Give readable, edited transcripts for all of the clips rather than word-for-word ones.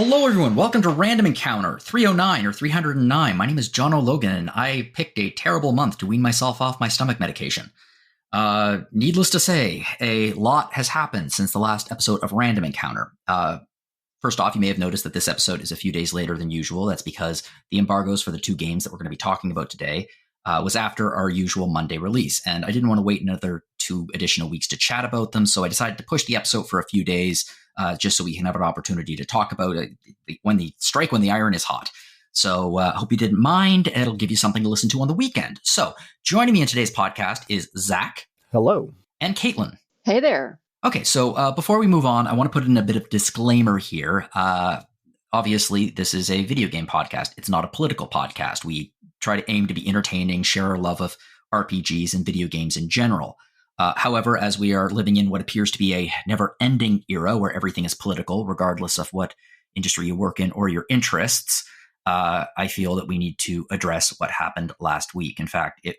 Hello, everyone. Welcome to Random Encounter 309 or 309. My name is John O'Logan, and I picked a terrible month to wean myself off my stomach medication. Needless to say, a lot has happened since the last episode of Random Encounter. First off, you may have noticed that this episode is a few days later than usual. That's because the embargoes for the two games that we're going to be talking about today was after our usual Monday release, and I didn't want to wait another 2 additional weeks to chat about them, so I decided to push the episode for a few days, just so we can have an opportunity to talk about it when the iron is hot. So I hope you didn't mind. It'll give you something to listen to on the weekend. So joining me in today's podcast is Zach. Hello. And Caitlin. Hey there. Okay, so before we move on, I want to put in a bit of disclaimer here. Obviously, this is a video game podcast. It's not a political podcast. We try to aim to be entertaining, share our love of RPGs and video games in general. However, as we are living in what appears to be a never-ending era where everything is political, regardless of what industry you work in or your interests, I feel that we need to address what happened last week. In fact, it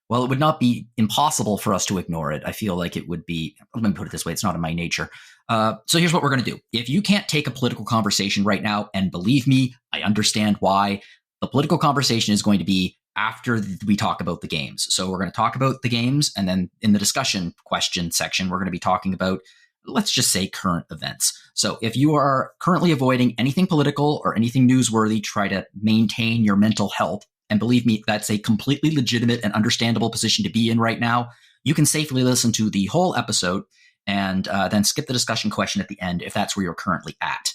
would not be impossible for us to ignore it. I feel like it would be, let me put it this way, it's not in my nature. So here's what we're going to do. If you can't take a political conversation right now, and believe me, I understand why, the political conversation is going to be after we talk about the games. So we're going to talk about the games, and then in the discussion question section, we're going to be talking about, let's just say, current events. So if you are currently avoiding anything political or anything newsworthy, try to maintain your mental health. And believe me, that's a completely legitimate and understandable position to be in right now. You can safely listen to the whole episode and then skip the discussion question at the end if that's where you're currently at.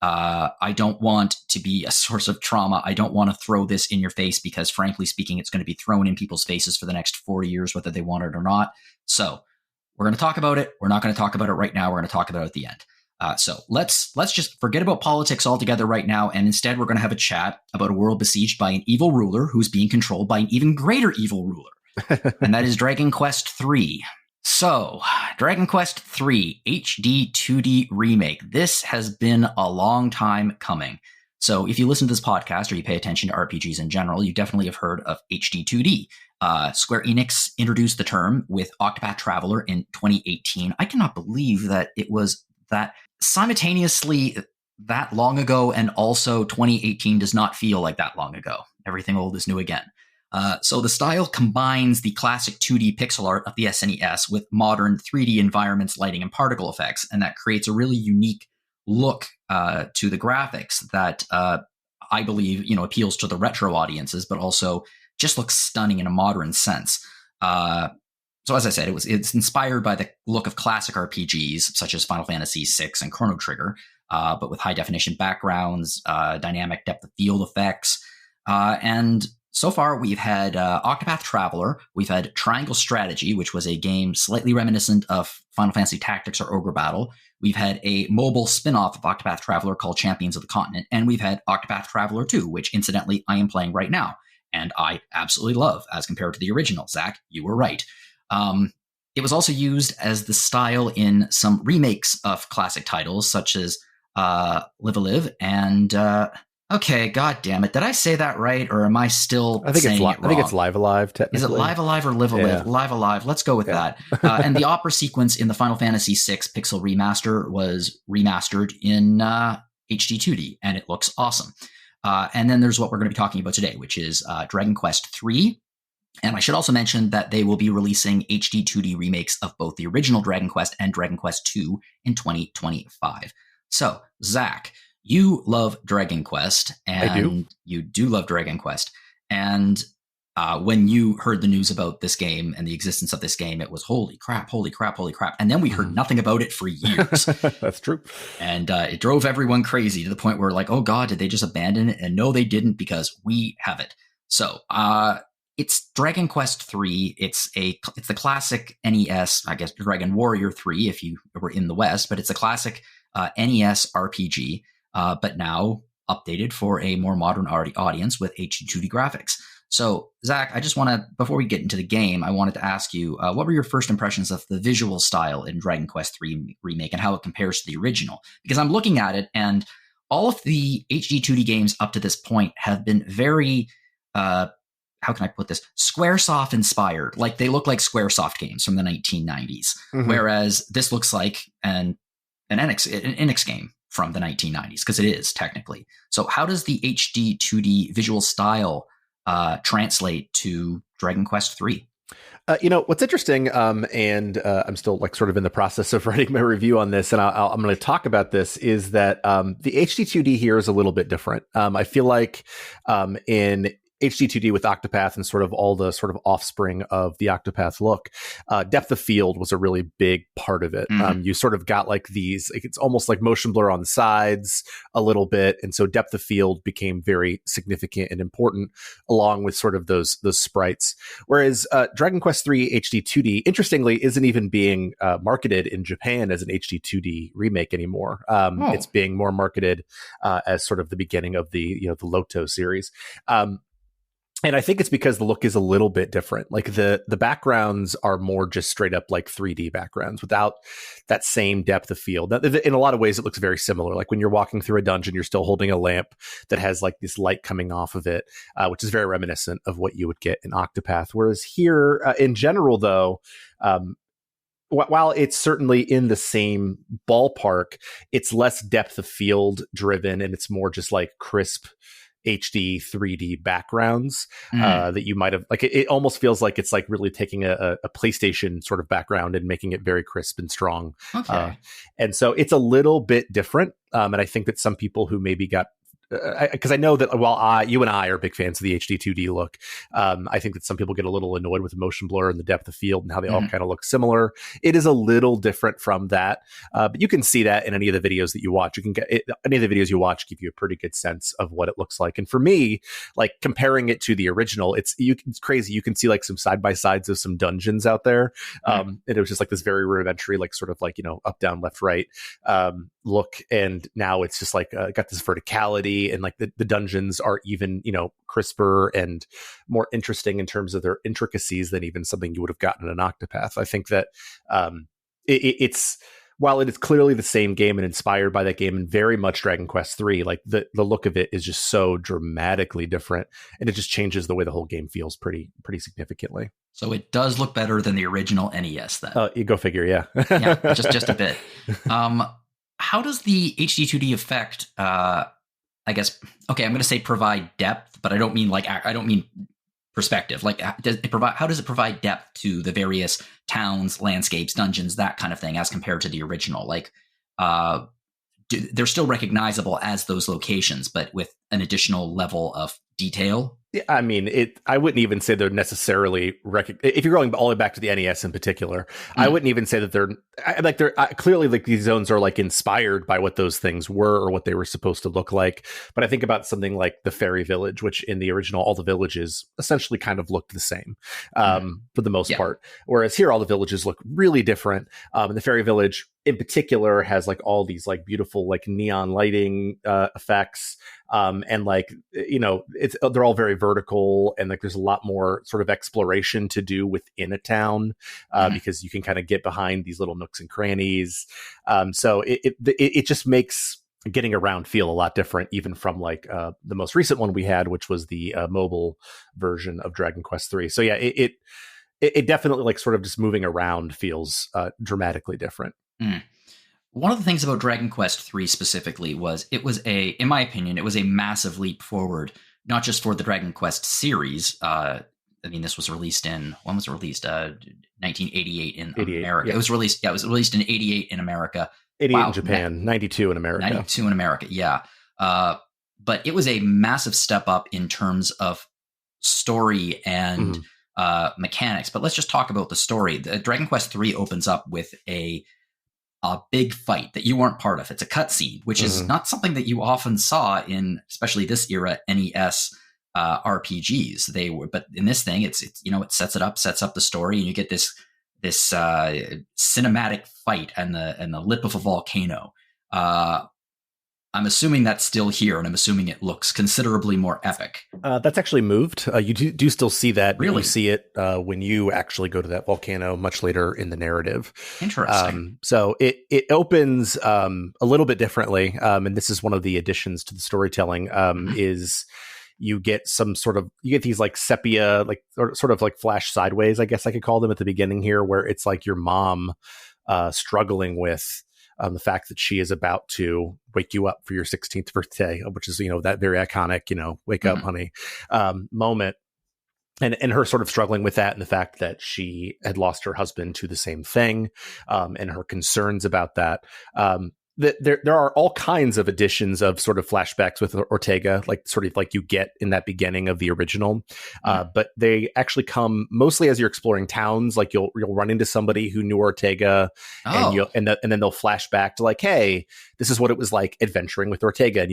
I don't want to be a source of trauma. I don't want to throw this in your face because, frankly speaking, it's going to be thrown in people's faces for the next 4 years, whether they want it or not. So we're going to talk about it. We're not going to talk about it right now. We're going to talk about it at the end. So let's just forget about politics altogether right now. And instead, we're going to have a chat about a world besieged by an evil ruler who's being controlled by an even greater evil ruler. And that is Dragon Quest III. So, Dragon Quest III HD-2D Remake. This has been a long time coming. So, if you listen to this podcast or you pay attention to RPGs in general, you definitely have heard of HD-2D. Square Enix introduced the term with Octopath Traveler in 2018. I cannot believe that it was that simultaneously that long ago, and also 2018 does not feel like that long ago. Everything old is new again. So the style combines the classic 2D pixel art of the SNES with modern 3D environments, lighting, and particle effects, and that creates a really unique look to the graphics that I believe appeals to the retro audiences, but also just looks stunning in a modern sense. So as I said, it's inspired by the look of classic RPGs such as Final Fantasy VI and Chrono Trigger, but with high definition backgrounds, dynamic depth of field effects, and so far, we've had Octopath Traveler, we've had Triangle Strategy, which was a game slightly reminiscent of Final Fantasy Tactics or Ogre Battle. We've had a mobile spin-off of Octopath Traveler called Champions of the Continent, and we've had Octopath Traveler 2, which incidentally I am playing right now, and I absolutely love as compared to the original. Zach, you were right. It was also used as the style in some remakes of classic titles, such as Live a Live and... okay, god damn it. Did I say that right, or am I still saying it wrong? I think it's Live Alive, technically. Is it Live Alive or Live Alive? Yeah. Live Alive. Let's go with that. And the opera sequence in the Final Fantasy VI Pixel Remaster was remastered in HD-2D, and it looks awesome. And then there's what we're going to be talking about today, which is Dragon Quest III. And I should also mention that they will be releasing HD-2D remakes of both the original Dragon Quest and Dragon Quest II in 2025. So, Zach, you love Dragon Quest, and I do. You do love Dragon Quest. And when you heard the news about this game and the existence of this game, it was holy crap, holy crap, holy crap. And then we heard nothing about it for years. That's true. And it drove everyone crazy to the point where like, oh God, did they just abandon it? And no, they didn't, because we have it. So it's Dragon Quest III. It's the classic NES, I guess, Dragon Warrior 3 if you were in the West, but it's a classic NES RPG. But now updated for a more modern audience with HD-2D graphics. So, Zach, I just want to, before we get into the game, I wanted to ask you, what were your first impressions of the visual style in Dragon Quest III Remake and how it compares to the original? Because I'm looking at it, and all of the HD-2D games up to this point have been very, how can I put this, Squaresoft inspired. Like, they look like Squaresoft games from the 1990s, whereas this looks like an Enix game from the 1990s, because it is technically. So how does the HD-2D visual style translate to Dragon Quest III? What's interesting, and I'm still like sort of in the process of writing my review on this, and I'm going to talk about this, is that the HD-2D here is a little bit different. I feel like in HD-2D with Octopath and sort of all the sort of offspring of the Octopath look, depth of field was a really big part of it. You sort of got like these, like, it's almost like motion blur on the sides a little bit. And so depth of field became very significant and important along with sort of those sprites. Whereas Dragon Quest III HD-2D, interestingly, isn't even being marketed in Japan as an HD-2D remake anymore. It's being more marketed as sort of the beginning of the Loto series. And I think it's because the look is a little bit different. Like the backgrounds are more just straight up like 3D backgrounds without that same depth of field. In a lot of ways, it looks very similar. Like when you're walking through a dungeon, you're still holding a lamp that has like this light coming off of it, which is very reminiscent of what you would get in Octopath. Whereas here, in general, though, while it's certainly in the same ballpark, it's less depth of field driven, and it's more just like crisp HD 3D backgrounds that you might have like. It almost feels like it's like really taking a PlayStation sort of background and making it very crisp and strong. Okay. And so it's a little bit different. And I think that some people who maybe got, because I know that while you and I are big fans of the HD-2D look, I think that some people get a little annoyed with the motion blur and the depth of field and how they all kind of look similar. It is a little different from that, but you can see that in any of the videos that you watch. You can get any of the videos you watch give you a pretty good sense of what it looks like. And for me, like comparing it to the original, it's crazy. You can see like some side by sides of some dungeons out there, and it was just like this very rudimentary, like sort of like up, down, left, right look, and now it's just like got this verticality. And like the dungeons are even, crisper and more interesting in terms of their intricacies than even something you would have gotten in an Octopath. I think that it's, while it is clearly the same game and inspired by that game and very much Dragon Quest III, like the look of it is just so dramatically different, and it just changes the way the whole game feels pretty significantly. So it does look better than the original NES then. You go figure, yeah. Yeah, just a bit. How does the HD-2D effect, I guess, okay, I'm going to say provide depth, but I don't mean perspective. Like, how does it provide depth to the various towns, landscapes, dungeons, that kind of thing, as compared to the original? Like, they're still recognizable as those locations, but with an additional level of detail. Yeah, I mean, I wouldn't even say they're necessarily if you're going all the way back to the NES in particular, I wouldn't even say that they're clearly like these zones are like inspired by what those things were or what they were supposed to look like. But I think about something like the Fairy Village, which in the original, all the villages essentially kind of looked the same for the most part. Whereas here, all the villages look really different. And the Fairy Village in particular has like all these like beautiful like neon lighting effects. And like, they're all very vertical, and like there's a lot more sort of exploration to do within a town because you can kind of get behind these little nooks and crannies. So it just makes getting around feel a lot different, even from like the most recent one we had, which was the mobile version of Dragon Quest III. So yeah, it definitely like sort of just moving around feels dramatically different. One of the things about Dragon Quest III specifically was in my opinion, it was a massive leap forward, not just for the Dragon Quest series. I mean, this was released when was it released? 1988 in America. Yeah. It was released in 88 in America. 88 in Japan, 92 in America. 92 in America, yeah. But it was a massive step up in terms of story and mechanics. But let's just talk about the story. The Dragon Quest III opens up with a big fight that you weren't part of. It's a cutscene, which is not something that you often saw in, especially this era, NES RPGs. But in this thing, it's it sets up the story, and you get this cinematic fight and the lip of a volcano. I'm assuming that's still here, and I'm assuming it looks considerably more epic. That's actually moved. You do still see that. Really? You see it when you actually go to that volcano much later in the narrative. Interesting. So it opens a little bit differently, and this is one of the additions to the storytelling. Is you get these like sepia, like sort of like flash sideways, I guess I could call them, at the beginning here, where it's like your mom struggling with the fact that she is about to wake you up for your 16th birthday, which is, that very iconic, wake up, honey, moment. And her sort of struggling with that, and the fact that she had lost her husband to the same thing, and her concerns about that. There are all kinds of additions of sort of flashbacks with Ortega, like sort of like you get in that beginning of the original, but they actually come mostly as you're exploring towns. Like you'll run into somebody who knew Ortega, and then they'll flash back to like, hey, this is what it was like adventuring with Ortega,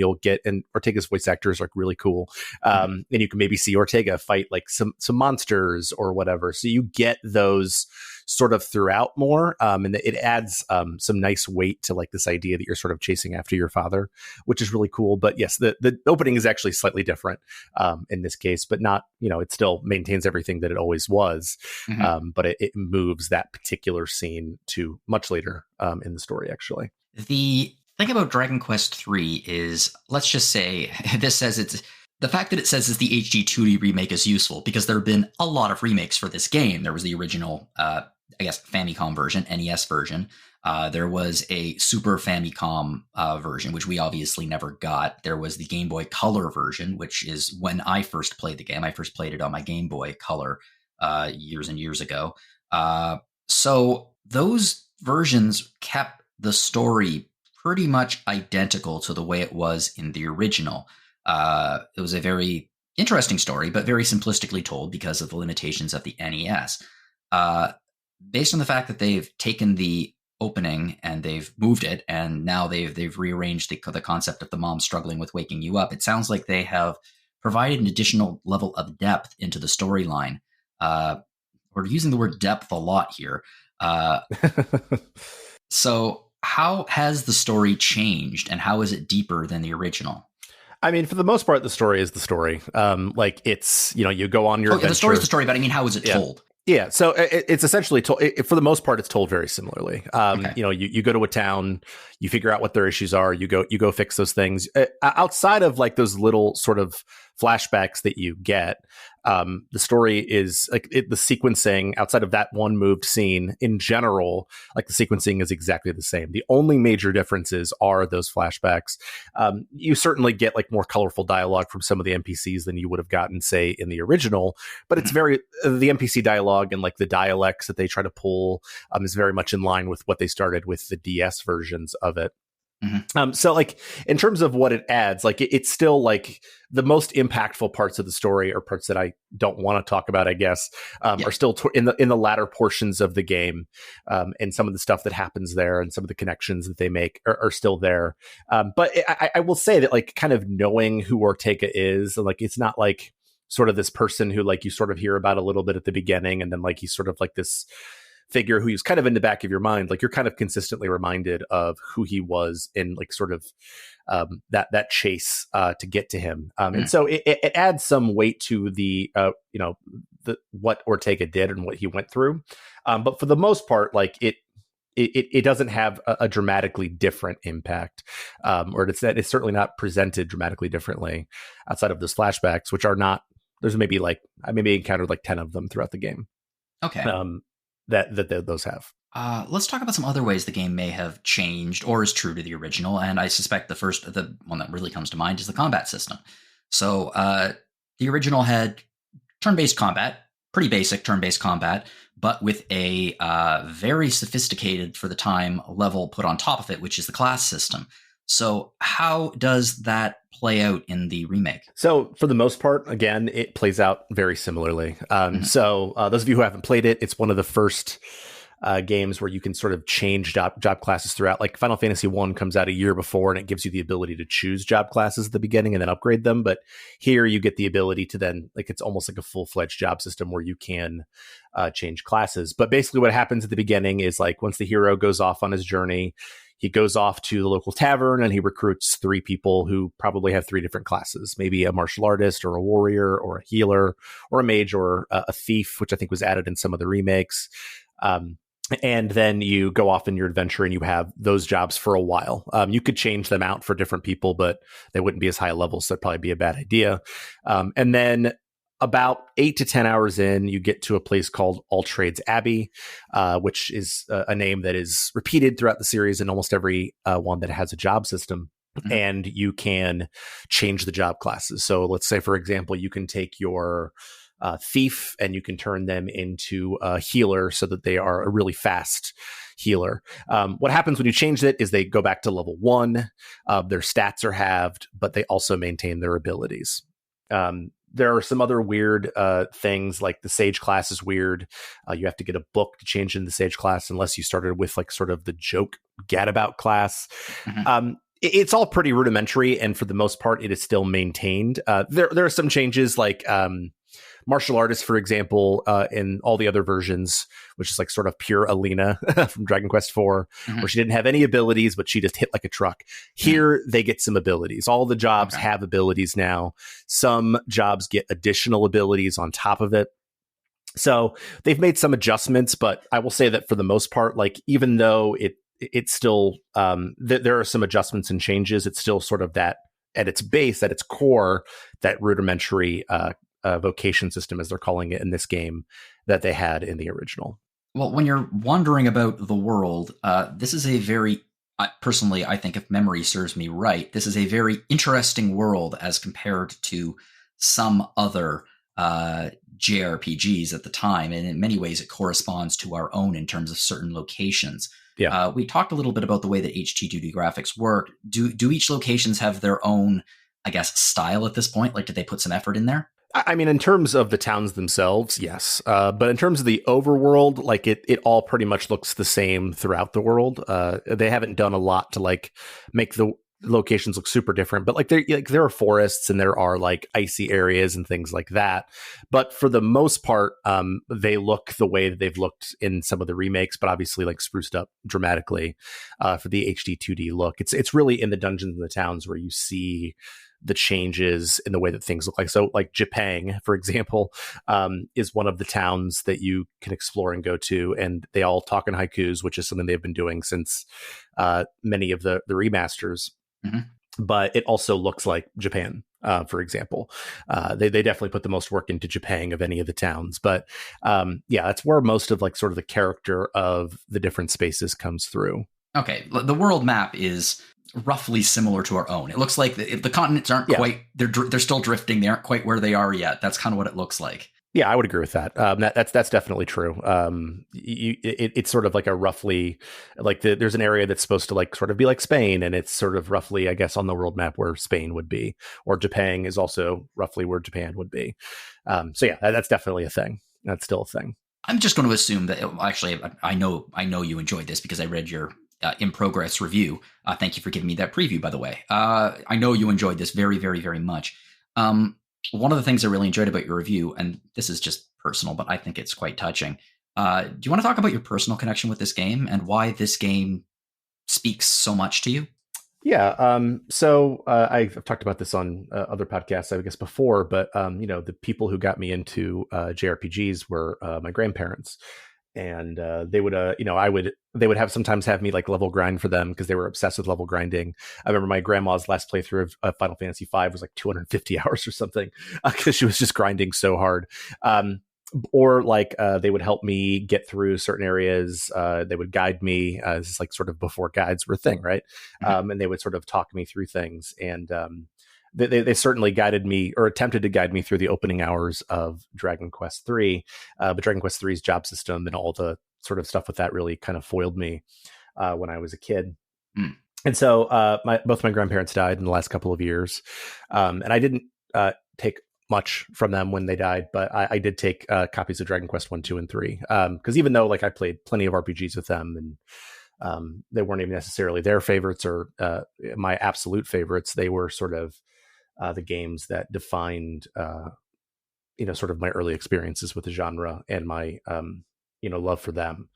and Ortega's voice actor is like really cool, and you can maybe see Ortega fight like some monsters or whatever. So you get those sort of throughout more, and it adds some nice weight to like this idea that you're sort of chasing after your father, which is really cool. But yes, the opening is actually slightly different in this case, but not, it still maintains everything that it always was, but it moves that particular scene to much later in the story, actually. The thing about Dragon Quest III is, let's just say, the fact that it says it's the HD-2D remake is useful because there have been a lot of remakes for this game. There was the original, Famicom version, NES version. There was a Super Famicom version, which we obviously never got. There was the Game Boy Color version, which is when I first played the game. I first played it on my Game Boy Color years and years ago. So those versions kept the story pretty much identical to the way it was in the original. It was a very interesting story, but very simplistically told because of the limitations of the NES. Based on the fact that they've taken the opening and they've moved it, and now they've rearranged the concept of the mom struggling with waking you up, it sounds like they have provided an additional level of depth into the storyline. We're using the word depth a lot here. So how has the story changed, and how is it deeper than the original? I mean, for the most part, the story is the story. Like it's, you go on your adventure. The story is the story, but I mean, how is it told? Yeah, so it's essentially told, for the most part, it's told very similarly. Okay. You go to a town, you figure out what their issues are, you go fix those things. Outside of like those little sort of flashbacks that you get, the story is like the sequencing outside of that one moved scene in general, like the sequencing is exactly the same. The only major differences are those flashbacks. You certainly get like more colorful dialogue from some of the NPCs than you would have gotten, say, in the original, but it's the NPC dialogue and like the dialects that they try to pull is very much in line with what they started with the DS versions of it. So like in terms of what it adds, like it's still like the most impactful parts of the story, or parts that I don't want to talk about, I guess, are still in the latter portions of the game, and some of the stuff that happens there and some of the connections that they make are still there. But I will say that like kind of knowing who Ortega is, like it's not like sort of this person who like you sort of hear about a little bit at the beginning, and then like he's sort of like this figure who's kind of in the back of your mind. Like you're kind of consistently reminded of who he was in like sort of that chase to get to him. And so it adds some weight to the what Ortega did and what he went through. But for the most part, like it doesn't have a dramatically different impact, or it's certainly not presented dramatically differently outside of those flashbacks, which are not. There's maybe I encountered like 10 of them throughout the game. Okay. That those have. Let's talk about some other ways the game may have changed or is true to the original. And I suspect the one that really comes to mind is the combat system. So the original had turn-based combat, pretty basic turn-based combat, but with a very sophisticated for the time level put on top of it, which is the class system. So how does that play out in the remake? So for the most part, again, it plays out very similarly. So those of you who haven't played it, it's one of the first games where you can sort of change job classes throughout. Like Final Fantasy 1 comes out a year before, and it gives you the ability to choose job classes at the beginning and then upgrade them. But here you get the ability to then, like, it's almost like a full-fledged job system where you can change classes. But basically what happens at the beginning is, like, once the hero goes off on his journey, he goes off to the local tavern and he recruits 3 people who probably have 3 different classes, maybe a martial artist or a warrior or a healer or a mage or a thief, which I think was added in some of the remakes. And then you go off in your adventure and you have those jobs for a while. You could change them out for different people, but they wouldn't be as high a level, so that'd probably be a bad idea. And then about 8 to 10 hours in, you get to a place called All Trades Abbey, which is a name that is repeated throughout the series in almost every one that has a job system. Mm-hmm. And you can change the job classes. So let's say, for example, you can take your thief and you can turn them into a healer so that they are a really fast healer. What happens when you change it is they go back to level 1. Their stats are halved, but they also maintain their abilities. There are some other weird things, like the Sage class is weird. You have to get a book to change into the Sage class unless you started with like sort of the joke gadabout class. Mm-hmm. It's all pretty rudimentary, and for the most part, it is still maintained. There are some changes, like martial artist, for example, in all the other versions, which is like sort of pure Alina from Dragon Quest IV, mm-hmm. where she didn't have any abilities, but she just hit like a truck. Here, they get some abilities. All the jobs have abilities now. Some jobs get additional abilities on top of it. So they've made some adjustments, but I will say that for the most part, like even though it's still there are some adjustments and changes, it's still sort of that at its base, at its core, that rudimentary vocation system, as they're calling it in this game, that they had in the original. Well, when you're wandering about the world, this is a very, personally, I think if memory serves me right, this is a very interesting world as compared to some other JRPGs at the time. And in many ways, it corresponds to our own in terms of certain locations. Yeah. We talked a little bit about the way that HD-2D graphics work. Do each locations have their own, I guess, style at this point? Like, did they put some effort in there? I mean, in terms of the towns themselves, yes. But in terms of the overworld, like it all pretty much looks the same throughout the world. They haven't done a lot to like make the locations look super different, but like there are forests and there are like icy areas and things like that. But for the most part, they look the way that they've looked in some of the remakes, but obviously like spruced up dramatically for the HD-2D look. It's really in the dungeons and the towns where you see the changes in the way that things look like. So like Japan, for example, is one of the towns that you can explore and go to, and they all talk in haikus, which is something they've been doing since many of the remasters. Mm-hmm. But it also looks like Japan, for example. They definitely put the most work into Japan of any of the towns. But yeah, that's where most of like sort of the character of the different spaces comes through. Okay, the world map is roughly similar to our own. It looks like the continents aren't quite, they're still drifting. They aren't quite where they are yet. That's kind of what it looks like. Yeah, I would agree with that. That's definitely true. It's sort of like a roughly, like there's an area that's supposed to like sort of be like Spain, and it's sort of roughly, I guess, on the world map where Spain would be, or Japan is also roughly where Japan would be. So yeah, that's definitely a thing. That's still a thing. I'm just going to assume that actually, I know you enjoyed this because I read your in progress review. Thank you for giving me that preview, by the way. I know you enjoyed this very, very, very much. One of the things I really enjoyed about your review, and this is just personal, but I think it's quite touching. Do you want to talk about your personal connection with this game and why this game speaks so much to you? Yeah. So I've talked about this on other podcasts, I guess, before, but the people who got me into JRPGs were my grandparents. And they would, they would sometimes have me like level grind for them because they were obsessed with level grinding. I remember my grandma's last playthrough of Final Fantasy V was like 250 hours or something because she was just grinding so hard. Or like they would help me get through certain areas. They would guide me. This is like sort of before guides were a thing, right? Mm-hmm. And they would sort of talk me through things. And they certainly guided me or attempted to guide me through the opening hours of Dragon Quest III. But Dragon Quest III's job system and all the sort of stuff with that really kind of foiled me when I was a kid. Mm. And so both my grandparents died in the last couple of years. And I didn't take much from them when they died, but I did take copies of Dragon Quest 1, 2, and 3. Because even though like I played plenty of RPGs with them and they weren't even necessarily their favorites or my absolute favorites, they were sort of the games that defined, sort of my early experiences with the genre and my, love for them.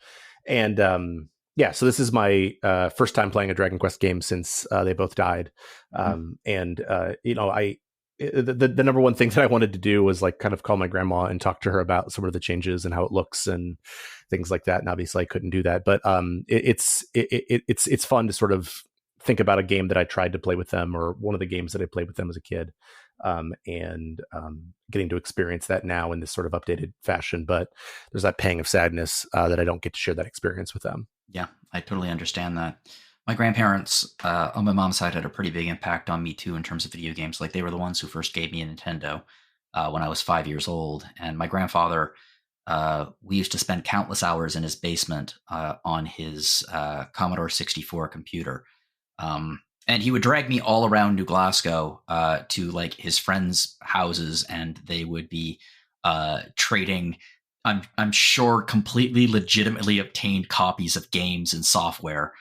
And so this is my first time playing a Dragon Quest game since they both died. The number one thing that I wanted to do was like kind of call my grandma and talk to her about some of the changes and how it looks and things like that. And obviously I couldn't do that, but it's fun to sort of think about a game that I tried to play with them or one of the games that I played with them as a kid. and getting to experience that now in this sort of updated fashion. But there's that pang of sadness that I don't get to share that experience with them. Yeah, I totally understand that. My grandparents on my mom's side had a pretty big impact on me too in terms of video games. Like they were the ones who first gave me a Nintendo when I was 5 years old, and my grandfather, we used to spend countless hours in his basement on his Commodore 64 computer. And he would drag me all around New Glasgow to like his friends' houses, and they would be trading. I'm sure completely legitimately obtained copies of games and software.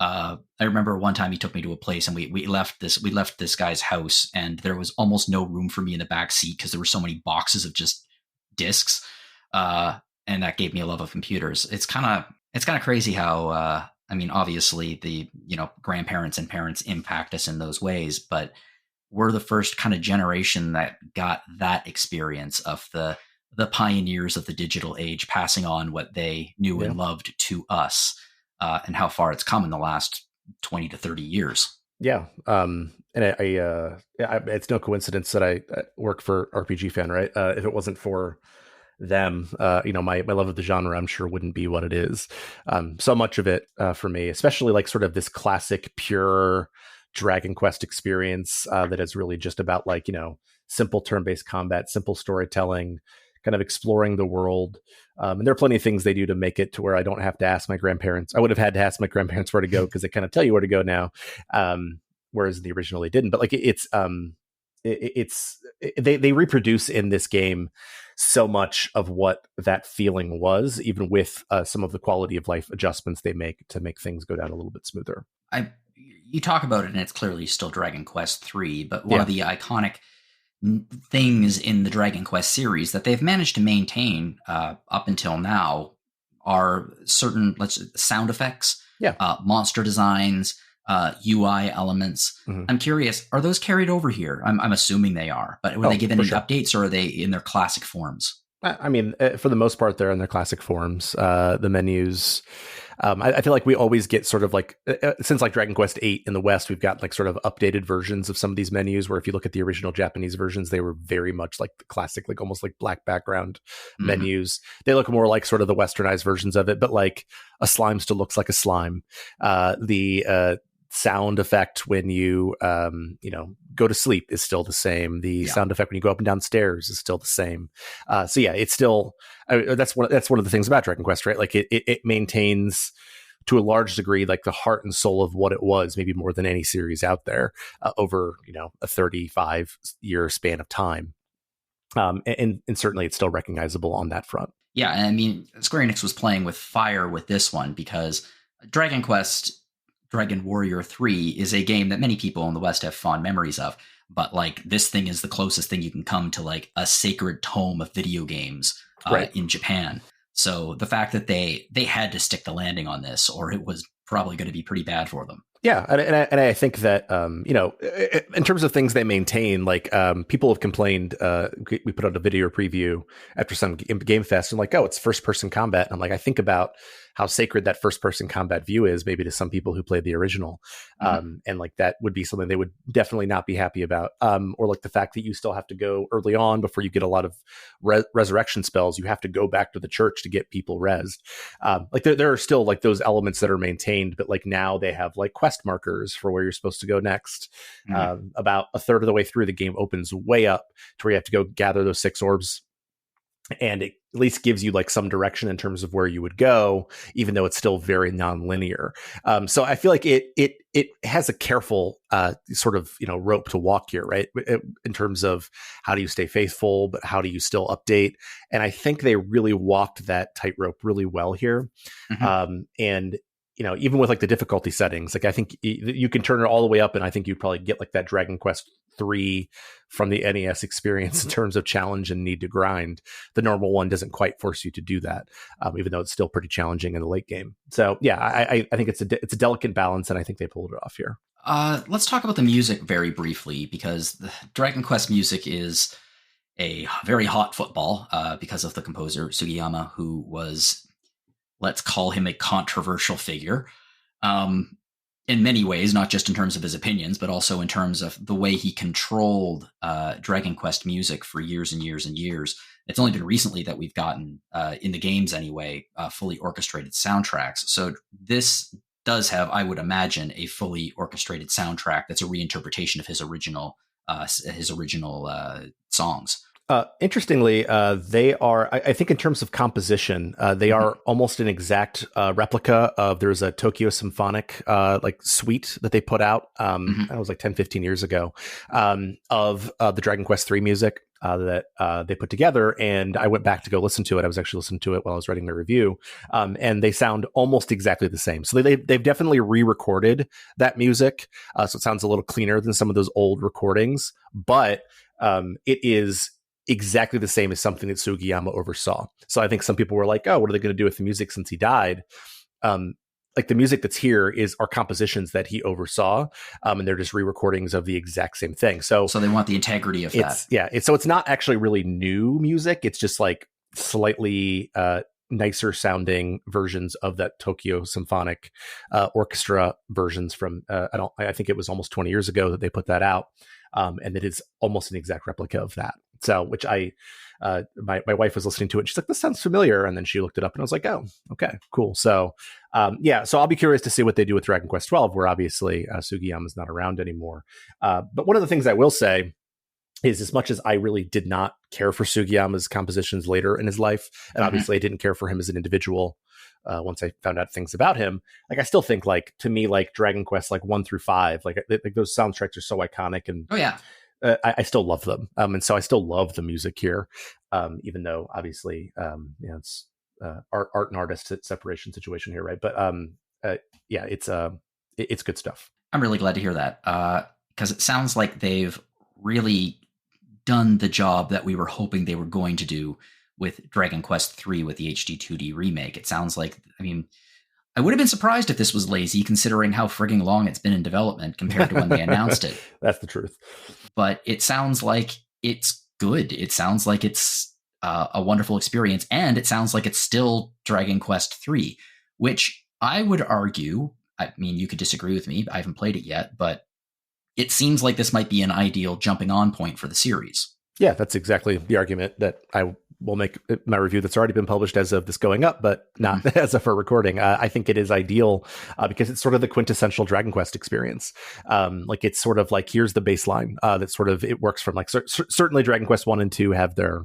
I remember one time he took me to a place, and we left this guy's house, and there was almost no room for me in the back seat because there were so many boxes of just discs. And that gave me a love of computers. It's kind of crazy how I mean, obviously the grandparents and parents impact us in those ways, but we're the first kind of generation that got that experience of the pioneers of the digital age passing on what they knew and loved to us, and how far it's come in the last 20 to 30 years. Yeah. And it's no coincidence that I work for RPG Fan, right? If it wasn't for them, my love of the genre, I'm sure wouldn't be what it is. So much of it for me, especially like sort of this classic pure Dragon Quest experience that is really just about like, simple turn-based combat, simple storytelling, kind of exploring the world. And there are plenty of things they do to make it to where I don't have to ask my grandparents. I would have had to ask my grandparents where to go because they kind of tell you where to go now. Whereas the original they didn't. But like they reproduce in this game so much of what that feeling was, even with some of the quality of life adjustments they make to make things go down a little bit smoother. You talk about it, and it's clearly still Dragon Quest III, but one of the iconic things in the Dragon Quest series that they've managed to maintain up until now are certain sound effects, monster designs, UI elements. Mm-hmm. I'm curious, are those carried over here? I'm assuming they are, but were they given any updates, or are they in their classic forms? I mean, for the most part, they're in their classic forms. The menus, I feel like we always get sort of like, since like Dragon Quest VIII in the West, we've got like sort of updated versions of some of these menus, where if you look at the original Japanese versions, they were very much like the classic, like almost like black background menus. They look more like sort of the westernized versions of it, but like a slime still looks like a slime. The sound effect when you go to sleep is still the same. The sound effect when you go up and down stairs is still the same. So yeah, it's still that's one of the things about Dragon Quest, right? Like it maintains to a large degree like the heart and soul of what it was, maybe more than any series out there over a 35-year span of time. And certainly it's still recognizable on that front. Yeah, and I mean, Square Enix was playing with fire with this one, because Dragon Warrior 3 is a game that many people in the West have fond memories of, but like this thing is the closest thing you can come to like a sacred tome of video games in Japan. So the fact that they had to stick the landing on this, or it was probably going to be pretty bad for them. Yeah, and I think that in terms of things they maintain, like people have complained. We put out a video preview after some Game Fest, and like, oh, it's first person combat. And I'm like, I think about how sacred that first person combat view is, maybe to some people who played the original, and like that would be something they would definitely not be happy about. Or like the fact that you still have to go early on before you get a lot of resurrection spells. You have to go back to the church to get people rezzed. Like there are still like those elements that are maintained, but like now they have like quest markers for where you're supposed to go next. About a third of the way through, the game opens way up to where you have to go gather those 6 orbs, and it at least gives you like some direction in terms of where you would go, even though it's still very non-linear. So I feel like it has a careful sort of rope to walk here, right? In terms of how do you stay faithful, but how do you still update? And I think they really walked that tightrope really well here. And even with like the difficulty settings, like I think you can turn it all the way up, and I think you'd probably get like that Dragon Quest 3 from the NES experience in terms of challenge and need to grind. The normal one doesn't quite force you to do that, even though it's still pretty challenging in the late game. So yeah, I think it's a delicate balance, and I think they pulled it off here. Let's talk about the music very briefly, because the Dragon Quest music is a very hot football because of the composer Sugiyama, who was, let's call him, a controversial figure. in many ways, not just in terms of his opinions, but also in terms of the way he controlled Dragon Quest music for years and years and years. It's only been recently that we've gotten, in the games anyway, fully orchestrated soundtracks. So this does have, I would imagine, a fully orchestrated soundtrack that's a reinterpretation of his original songs. Interestingly, they are, I think in terms of composition, they are almost an exact replica of, there's a Tokyo Symphonic like suite that they put out, that was like 10, 15 years ago, of the Dragon Quest III music that they put together. And I went back to go listen to it. I was actually listening to it while I was writing my review, and they sound almost exactly the same. So they've definitely re-recorded that music. So it sounds a little cleaner than some of those old recordings, but it is exactly the same as something that Sugiyama oversaw. So I think some people were like, oh, what are they going to do with the music since he died? Like the music that's here are compositions that he oversaw, and they're just re-recordings of the exact same thing. So they want the integrity of that. Yeah. So it's not actually really new music. It's just like slightly nicer sounding versions of that Tokyo Symphonic Orchestra versions from, I think it was almost 20 years ago that they put that out. And it is almost an exact replica of that. So, which my wife was listening to it. And she's like, this sounds familiar. And then she looked it up and I was like, oh, okay, cool. So, so I'll be curious to see what they do with Dragon Quest XII, where obviously Sugiyama's not around anymore. But one of the things I will say is, as much as I really did not care for Sugiyama's compositions later in his life, and obviously I didn't care for him as an individual, once I found out things about him, like I still think, like, to me, like Dragon Quest like 1 through 5, like those soundtracks are so iconic, and I still love them, and so I still love the music here, even though obviously it's art and artist separation situation here, right? But it's good stuff. I'm really glad to hear that, because it sounds like they've really done the job that we were hoping they were going to do with Dragon Quest III with the HD-2D remake. It sounds like, I mean, I would have been surprised if this was lazy, considering how frigging long it's been in development compared to when they announced it. That's the truth. But it sounds like it's good. It sounds like it's a wonderful experience, and it sounds like it's still Dragon Quest III, which I would argue, I mean, you could disagree with me, I haven't played it yet, but it seems like this might be an ideal jumping on point for the series. Yeah, that's exactly the argument that I will make my review that's already been published as of this going up, but not as of our recording. I think it is ideal because it's sort of the quintessential Dragon Quest experience. Like, it's sort of like, here's the baseline that sort of, it works from, like, certainly Dragon Quest 1 and 2 have their,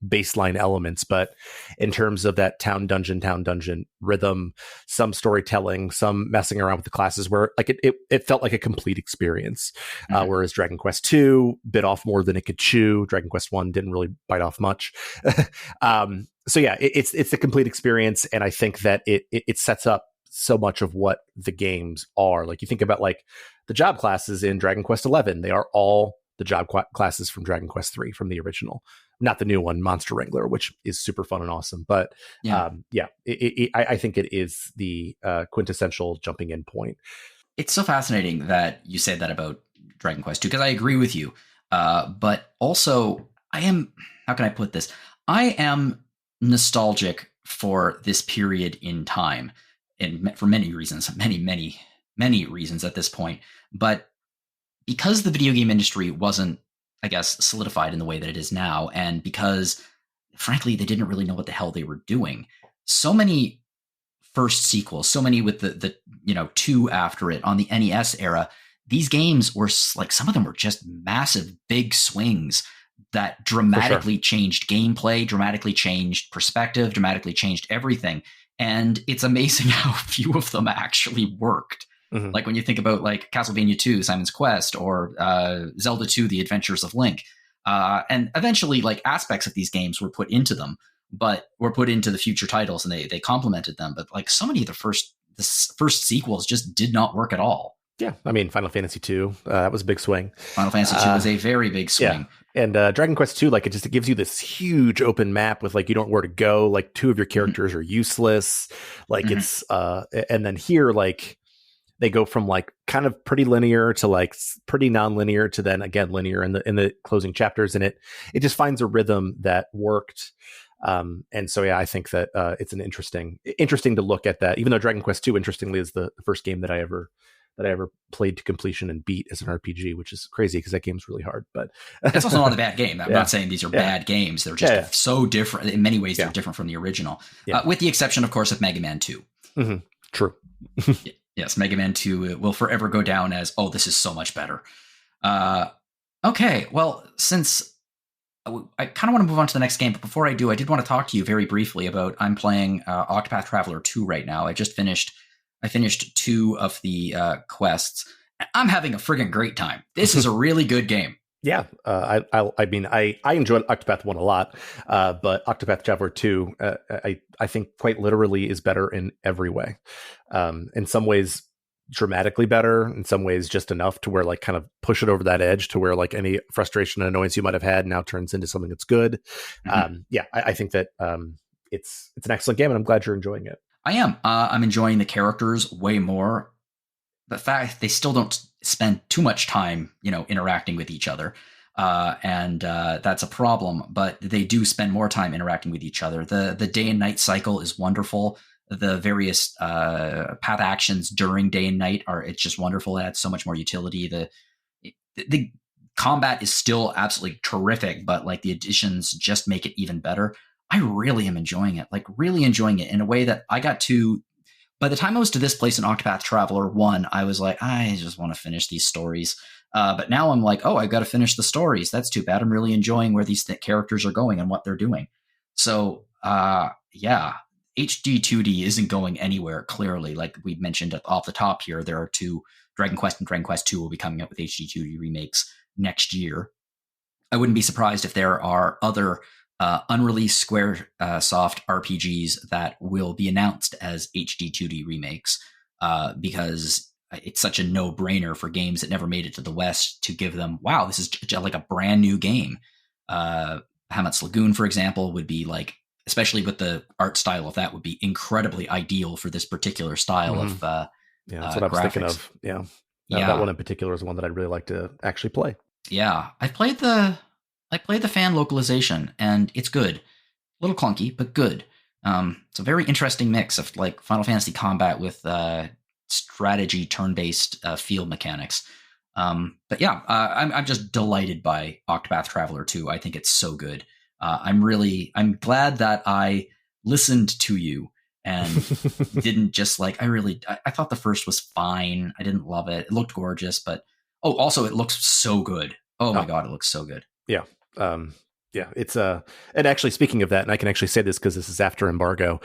baseline elements, but in terms of that town dungeon rhythm, some storytelling, some messing around with the classes, where like it felt like a complete experience. Whereas Dragon Quest 2 bit off more than it could chew. Dragon Quest 1 didn't really bite off much. So yeah, it's a complete experience, and I think that it sets up so much of what the games are. Like, you think about like the job classes in Dragon Quest 11, they are all the job classes from Dragon Quest 3 from the original. Not the new one, Monster Wrangler, which is super fun and awesome. But I think it is the quintessential jumping in point. It's so fascinating that you said that about Dragon Quest 2, because I agree with you. But also, how can I put this? I am nostalgic for this period in time, and for many reasons, many reasons at this point. But because the video game industry wasn't, I guess, solidified in the way that it is now, and because, frankly, they didn't really know what the hell they were doing, so many first sequels, so many with the 2 after it on the NES era, these games were like, some of them were just massive, big swings that dramatically changed gameplay, dramatically changed perspective, dramatically changed everything. And it's amazing how few of them actually worked. Mm-hmm. Like when you think about like Castlevania 2, Simon's Quest, or Zelda 2, The Adventures of Link. And eventually, like, aspects of these games were put into them, but were put into the future titles, and they complemented them. But like, so many of the first sequels just did not work at all. Yeah, I mean, Final Fantasy 2, that was a big swing. Final Fantasy 2 was a very big swing. Yeah. And Dragon Quest 2, like, it gives you this huge open map with, like, you don't know where to go. Like, 2 of your characters are useless. Like, it's and then here, like, they go from like kind of pretty linear to like pretty non-linear to then again linear in the closing chapters, and it just finds a rhythm that worked. And so, yeah, I think that it's an interesting to look at that, even though Dragon Quest II, interestingly, is the first game that I ever played to completion and beat as an RPG, which is crazy because that game's really hard. But it's also not a bad game. I'm not saying these are bad games. They're just so different. In many ways, they're different from the original, with the exception, of course, of Mega Man 2. Mm-hmm. True. Yes, Mega Man 2 will forever go down as, oh, this is so much better. Okay, well, since I kind of want to move on to the next game, but before I do, I did want to talk to you very briefly about, I'm playing Octopath Traveler 2 right now. I finished 2 of the quests. I'm having a friggin' great time. This is a really good game. Yeah, I mean, I enjoyed Octopath 1 a lot, but Octopath Traveler 2, I think quite literally is better in every way. In some ways, dramatically better. In some ways, just enough to where, like, kind of push it over that edge to where, like, any frustration and annoyance you might have had now turns into something that's good. Mm-hmm. I think that it's an excellent game, and I'm glad you're enjoying it. I am. I'm enjoying the characters way more. The fact they still don't spend too much time, interacting with each other. And that's a problem, but they do spend more time interacting with each other. The day and night cycle is wonderful. The various path actions during day and night it's just wonderful. It adds so much more utility. The combat is still absolutely terrific, but like the additions just make it even better. I really am enjoying it, in a way that I got to. By the time I was to this place in Octopath Traveler 1, I was like, I just want to finish these stories. But now I'm like, oh, I've got to finish the stories. That's too bad. I'm really enjoying where these characters are going and what they're doing. So, HD-2D isn't going anywhere, clearly. Like we mentioned off the top here, there are 2, Dragon Quest and Dragon Quest II will be coming out with HD-2D remakes next year. I wouldn't be surprised if there are other unreleased Squaresoft RPGs that will be announced as HD-2D remakes, because it's such a no-brainer for games that never made it to the West to give them, wow, this is like a brand new game. Hamet's Lagoon, for example, would be like, especially with the art style of that, would be incredibly ideal for this particular style of that's what I was thinking of. That one in particular is one that I'd really like to actually play. Yeah, I played the fan localization, and it's good. A little clunky, but good. It's a very interesting mix of like Final Fantasy combat with strategy, turn-based field mechanics. But yeah, I'm just delighted by Octopath Traveler 2. I think it's so good. I'm glad that I listened to you and didn't just like, I thought the first was fine. I didn't love it. It looked gorgeous, but also it looks so good. Oh my God, it looks so good. Yeah. It's and actually, speaking of that, and I can actually say this because this is after embargo,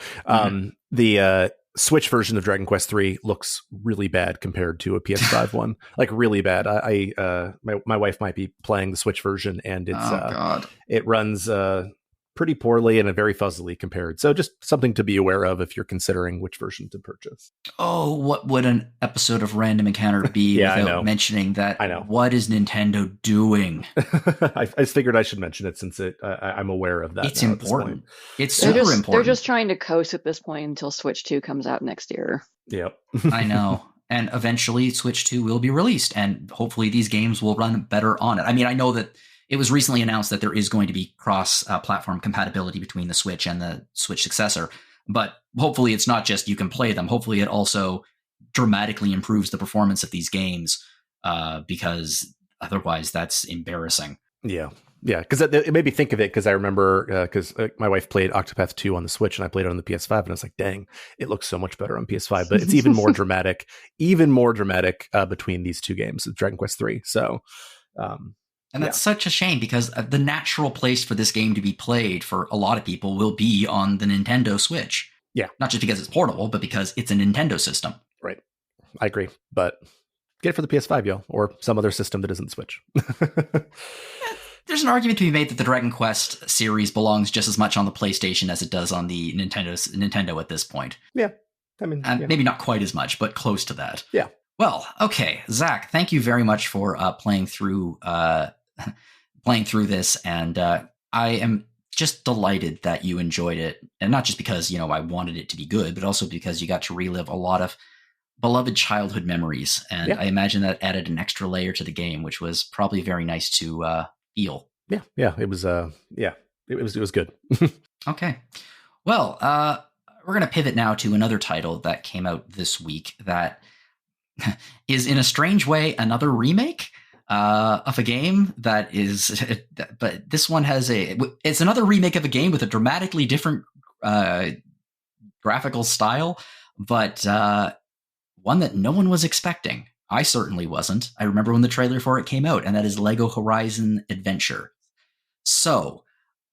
the Switch version of Dragon Quest III looks really bad compared to a PS5 one, like really bad. My wife might be playing the Switch version, and it runs pretty poorly and very fuzzily compared. So just something to be aware of if you're considering which version to purchase. Oh, what would an episode of Random Encounter be without mentioning that? I know. What is Nintendo doing? I figured I should mention it since I'm aware of that. It's important. It's super important. They're just trying to coast at this point until Switch 2 comes out next year. Yep. I know. And eventually Switch 2 will be released, and hopefully these games will run better on it. I mean, I know that it was recently announced that there is going to be cross-platform compatibility between the Switch and the Switch successor, but hopefully it's not just you can play them. Hopefully it also dramatically improves the performance of these games, because otherwise that's embarrassing. Yeah. Yeah, because it made me think of it, because I remember, because my wife played Octopath 2 on the Switch, and I played it on the PS5, and I was like, dang, it looks so much better on PS5, but it's even more dramatic between these two games, Dragon Quest 3. So... and that's such a shame, because the natural place for this game to be played for a lot of people will be on the Nintendo Switch. Yeah. Not just because it's portable, but because it's a Nintendo system. Right. I agree. But get it for the PS5, yo, or some other system that isn't Switch. There's an argument to be made that the Dragon Quest series belongs just as much on the PlayStation as it does on the Nintendo at this point. Yeah. I mean, maybe not quite as much, but close to that. Yeah. Well, okay, Zach, thank you very much for playing through this, and I am just delighted that you enjoyed it, and not just because I wanted it to be good, but also because you got to relive a lot of beloved childhood memories, and I imagine that added an extra layer to the game, which was probably very nice to feel. Yeah, it was. it was good. Okay. Well, we're going to pivot now to another title that came out this week that is, in a strange way, another remake of a game that is, but this one it's another remake of a game with a dramatically different graphical style, but one that no one was expecting. I certainly wasn't. I remember when the trailer for it came out, and that is Lego Horizon Adventure. So,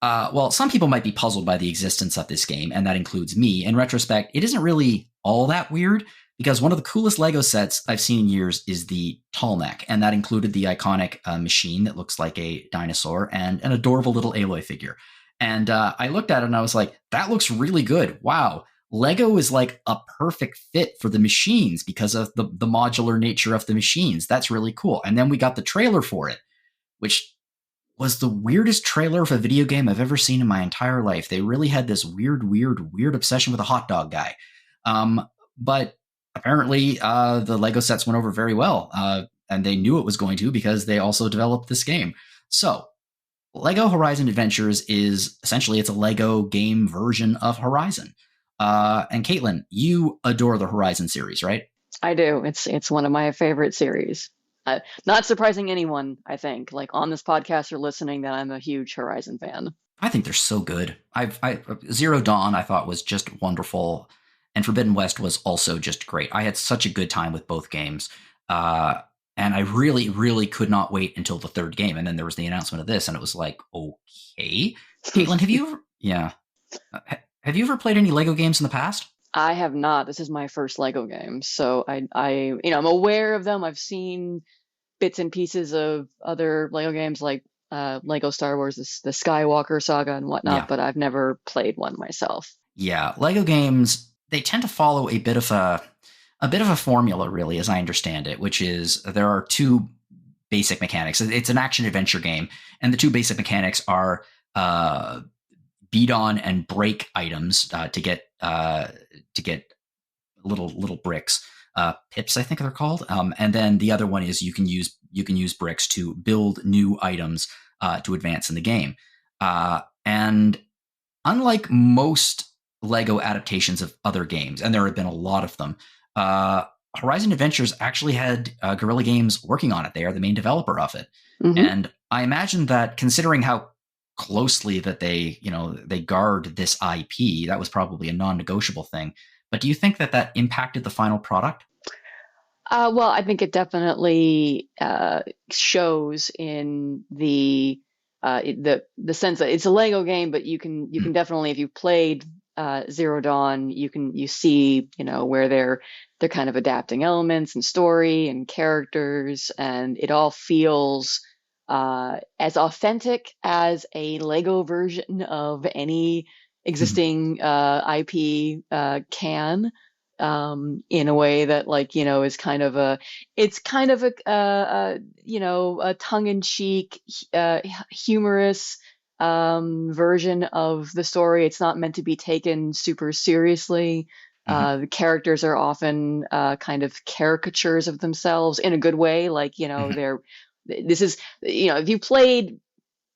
well, some people might be puzzled by the existence of this game, and that includes me. In retrospect, it isn't really all that weird, because one of the coolest Lego sets I've seen in years is the Tallneck, and that included the iconic machine that looks like a dinosaur and an adorable little Aloy figure. And I looked at it and I was like, that looks really good. Wow. Lego is like a perfect fit for the machines because of the modular nature of the machines. That's really cool. And then we got the trailer for it, which was the weirdest trailer of a video game I've ever seen in my entire life. They really had this weird obsession with a hot dog guy. But apparently the Lego sets went over very well, and they knew it was going to because they also developed this game. So Lego Horizon Adventures is essentially, it's a Lego game version of Horizon. And Caitlin, you adore the Horizon series, right? I do. It's one of my favorite series. Not surprising anyone, I think. Like on this podcast or listening, that I'm a huge Horizon fan. I think they're so good. Zero Dawn I thought was just wonderful, and Forbidden West was also just great. I had such a good time with both games, and I really could not wait until the third game. And then there was the announcement of this, and it was like, okay, Caitlin, have you ever? Yeah. Have you ever played any Lego games in the past? I have not. This is my first Lego game, so I'm aware of them. I've seen bits and pieces of other Lego games like Lego Star Wars, the Skywalker saga and whatnot, but I've never played one myself. Yeah, Lego games, they tend to follow a bit of a formula, really, as I understand it, which is there are two basic mechanics. It's an action adventure game, and the two basic mechanics are beat on and break items to get little bricks, pips, I think they're called. And then the other one is you can use bricks to build new items to advance in the game. And unlike most Lego adaptations of other games, and there have been a lot of them, Horizon Adventures actually had Guerrilla Games working on it. They are the main developer of it. Mm-hmm. And I imagine that, considering how closely that they guard this IP, that was probably a non-negotiable thing. But do you think that impacted the final product? Well, I think it definitely shows in the sense that it's a Lego game, but you can definitely, if you've played Zero Dawn, you see where they're kind of adapting elements and story and characters, and it all feels as authentic as a Lego version of any existing IP can, in a way that is kind of a tongue-in-cheek, humorous version of the story. It's not meant to be taken super seriously. The characters are often kind of caricatures of themselves in a good way. This is, if you played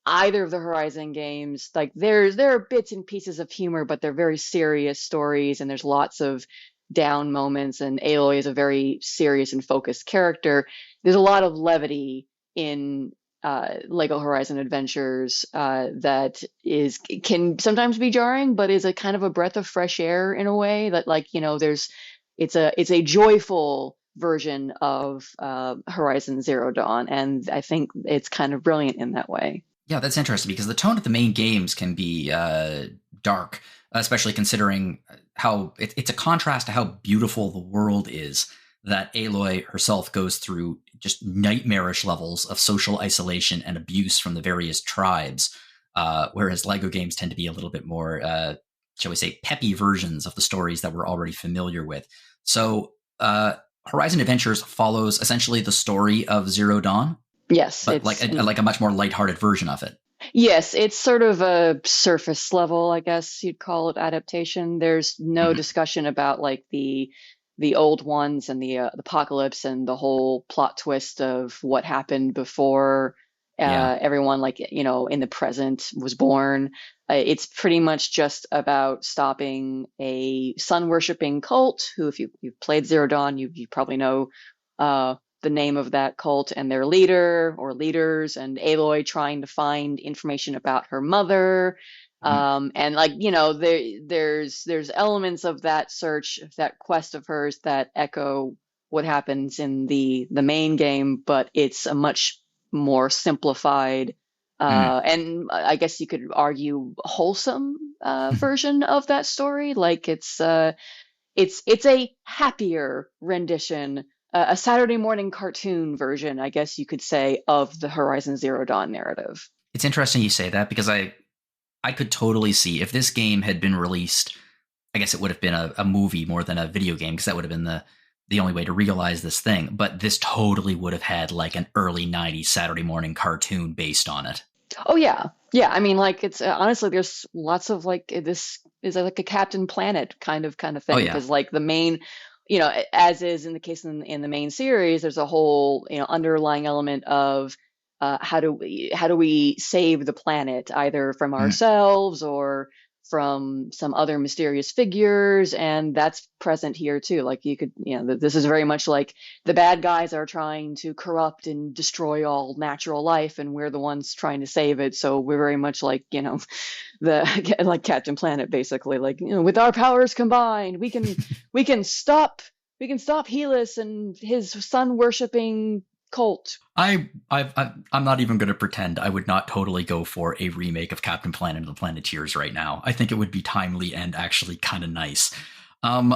either of the Horizon games, like there are bits and pieces of humor, but they're very serious stories, and there's lots of down moments, and Aloy is a very serious and focused character. There's a lot of levity in Lego Horizon Adventures that can sometimes be jarring, but is a kind of a breath of fresh air in a way that it's a joyful version of Horizon Zero Dawn, and I think it's kind of brilliant in that way. Yeah, that's interesting, because the tone of the main games can be dark, especially considering how it's a contrast to how beautiful the world is, that Aloy herself goes through just nightmarish levels of social isolation and abuse from the various tribes, whereas Lego games tend to be a little bit more, shall we say, peppy versions of the stories that we're already familiar with. So Horizon Adventures follows essentially the story of Zero Dawn. Yes, but like a much more lighthearted version of it. Yes, it's sort of a surface level, I guess you'd call it, adaptation. There's no discussion about the old ones and the apocalypse and the whole plot twist of what happened before Yeah. Everyone, like, in the present was born. It's pretty much just about stopping a sun worshipping cult who, if you've played Zero Dawn, you probably know the name of that cult and their leader or leaders, and Aloy trying to find information about her mother. Mhm. And like, there's elements of that search, that quest of hers that echo what happens in the main game, but it's a much more simplified, Mhm. and I guess you could argue wholesome version of that story. Like it's a happier rendition, a Saturday morning cartoon version, I guess you could say, of the Horizon Zero Dawn narrative. It's interesting you say that because I could totally see if this game had been released. I guess it would have been a movie more than a video game because that would have been the only way to realize this thing. But this totally would have had like an early '90s Saturday morning cartoon based on it. Oh yeah, yeah. I mean, like it's honestly, there's lots of like this is like a Captain Planet kind of Oh thing, yeah. because like the main, as is in the case in the main series, there's a whole underlying element of how do we save the planet, either from Mhm. ourselves or from some other mysterious figures, and that's present here too. Like you could, this is very much like the bad guys are trying to corrupt and destroy all natural life, and we're the ones trying to save it. So we're very much like, the like Captain Planet, basically. Like, with our powers combined, we can stop Helis and his sun worshipping cult. I'm not even going to pretend I would not totally go for a remake of Captain Planet and the Planeteers right now. I think it would be timely and actually kind of nice. Um,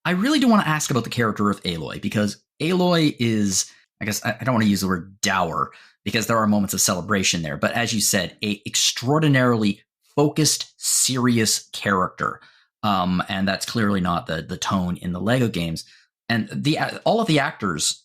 I really do want to ask about the character of Aloy because Aloy is, I guess, I don't want to use the word dour because there are moments of celebration there, but as you said, a extraordinarily focused, serious character. And that's clearly not the tone in the Lego games. And all of the actors,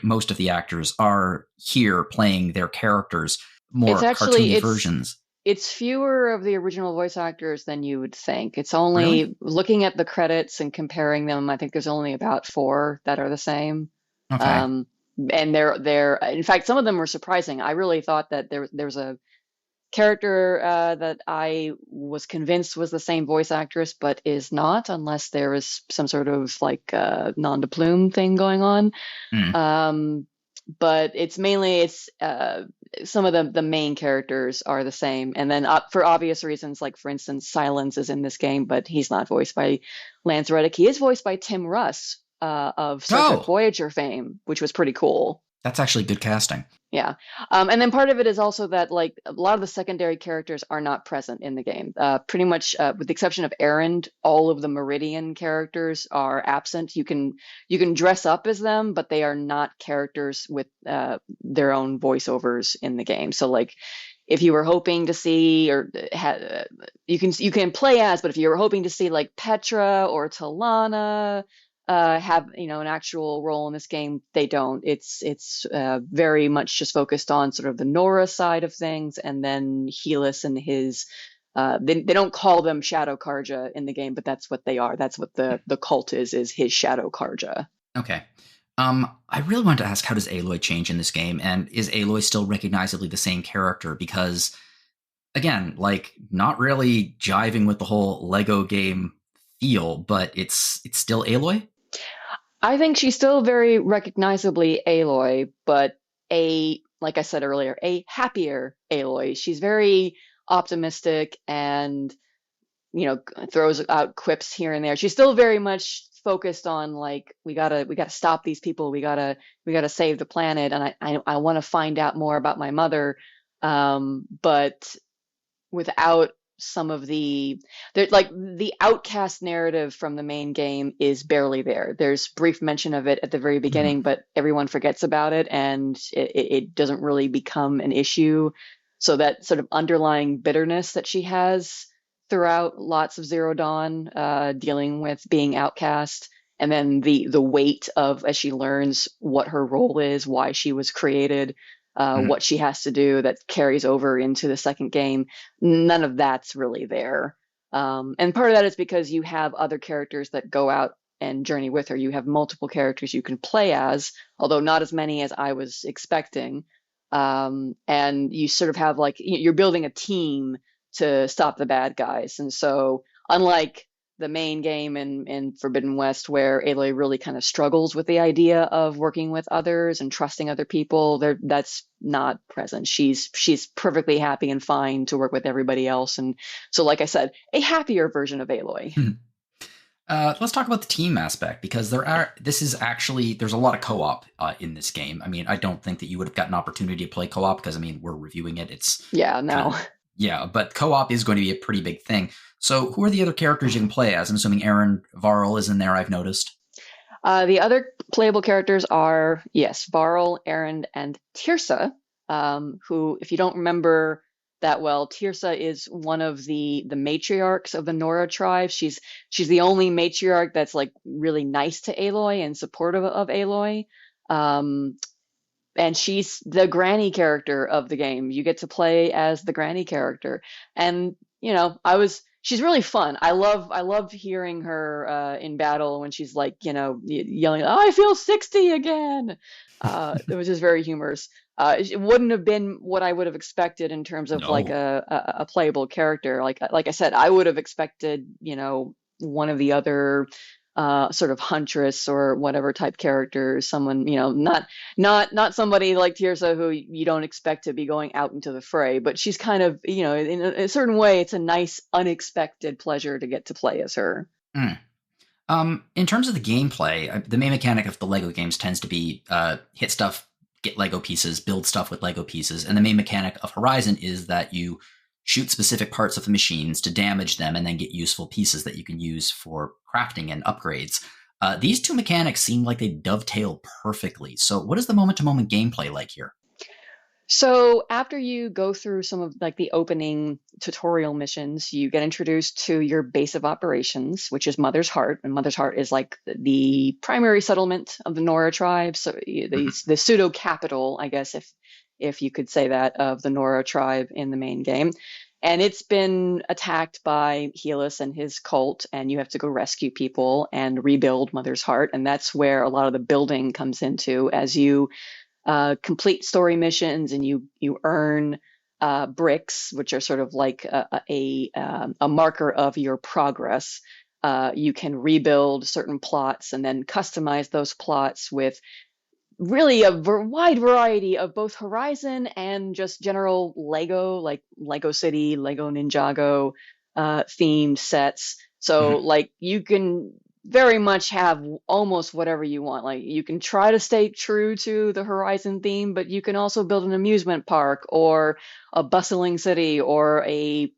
most of the actors are here playing their characters, It's more actually cartoony it's versions. it's fewer of the original voice actors than you would think. It's Really? only looking at the credits and comparing them, I think there's only about four that are the same. Okay. Um, and they're in fact, some of them were surprising. I really thought that there's a character that I was convinced was the same voice actress, but is not, unless there is some sort of like non de plume thing going on. Hmm. Um, but it's some of the main characters are the same, and then for obvious reasons, like for instance, Silence is in this game, but he's not voiced by Lance Reddick. He is voiced by Tim Russ of Star Trek Oh, Voyager fame, which was pretty cool. that's actually good casting. Yeah. And then part of it is also that like a lot of the secondary characters are not present in the game. Pretty much, with the exception of Erend, all of the Meridian characters are absent. You can dress up as them, but they are not characters with their own voiceovers in the game. So like if you were hoping to see, or you can play as, but if you were hoping to see like Petra or Talana have an actual role in this game, they don't. It's very much just focused on sort of the Nora side of things, and then Helis and his. They don't call them Shadow Karja in the game, but that's what they are. That's what the cult is his Shadow Karja. Okay. I really wanted to ask, how does Aloy change in this game, and is Aloy still recognizably the same character? Because, again, like not really jiving with the whole Lego game feel, but it's still Aloy. I think she's still very recognizably Aloy, but like I said earlier, a happier Aloy. She's very optimistic and throws out quips here and there. She's still very much focused on like we gotta stop these people. We gotta save the planet, and I want to find out more about my mother, but without some of like the outcast narrative from the main game is barely there. There's brief mention of it at the very Mhm. beginning, but everyone forgets about it, and it doesn't really become an issue. So that sort of underlying bitterness that she has throughout lots of Zero Dawn, dealing with being outcast, and then the weight of, as she learns what her role is, why she was created, Mhm. what she has to do, that carries over into the second game. None of that's really there. And part of that is because you have other characters that go out and journey with her. You have multiple characters you can play as, although not as many as I was expecting. And you sort of have like you're building a team to stop the bad guys. And so, unlike the main game in Forbidden West, where Aloy really kind of struggles with the idea of working with others and trusting other people, there that's not present. She's perfectly happy and fine to work with everybody else. And so, like I said, a happier version of Aloy. Let's talk about the team aspect, because there's a lot of co-op in this game. I mean, I don't think that you would have gotten an opportunity to play co-op because, I mean, we're reviewing it. But co-op is going to be a pretty big thing. So who are the other characters you can play as? I'm assuming Aaron Varl is in there, I've noticed. The other playable characters are, yes, Varl, Aaron, and Tirsa, who, if you don't remember that well, Tirsa is one of the matriarchs of the Nora tribe. She's the only matriarch that's like really nice to Aloy and supportive of Aloy. And she's the granny character of the game. You get to play as the granny character. And, she's really fun. I love hearing her in battle when she's like, yelling, "Oh, I feel 60 again." It was just very humorous. It wouldn't have been what I would have expected in terms of like a playable character. Like I said, I would have expected, one of the other sort of huntress or whatever type characters, someone, not somebody like Tirsa who you don't expect to be going out into the fray, but she's kind of, in a certain way, it's a nice, unexpected pleasure to get to play as her. In terms of the gameplay, the main mechanic of the Lego games tends to be hit stuff, get Lego pieces, build stuff with Lego pieces. And the main mechanic of Horizon is that you shoot specific parts of the machines to damage them and then get useful pieces that you can use for crafting and upgrades. These two mechanics seem like they dovetail perfectly. So what is the moment-to-moment gameplay like here? So after you go through some of like the opening tutorial missions, you get introduced to your base of operations, which is Mother's Heart. And Mother's Heart is like the primary settlement of the Nora tribe. So the pseudo capital, I guess, if you could say that, of the Nora tribe in the main game. And it's been attacked by Helis and his cult, and you have to go rescue people and rebuild Mother's Heart. And that's where a lot of the building comes into as you complete story missions, and you earn bricks, which are sort of like a marker of your progress. You can rebuild certain plots and then customize those plots with really a wide variety of both Horizon and just general Lego, like Lego City, Lego Ninjago themed sets. So like you can very much have almost whatever you want. Like you can try to stay true to the Horizon theme, but you can also build an amusement park or a bustling city or a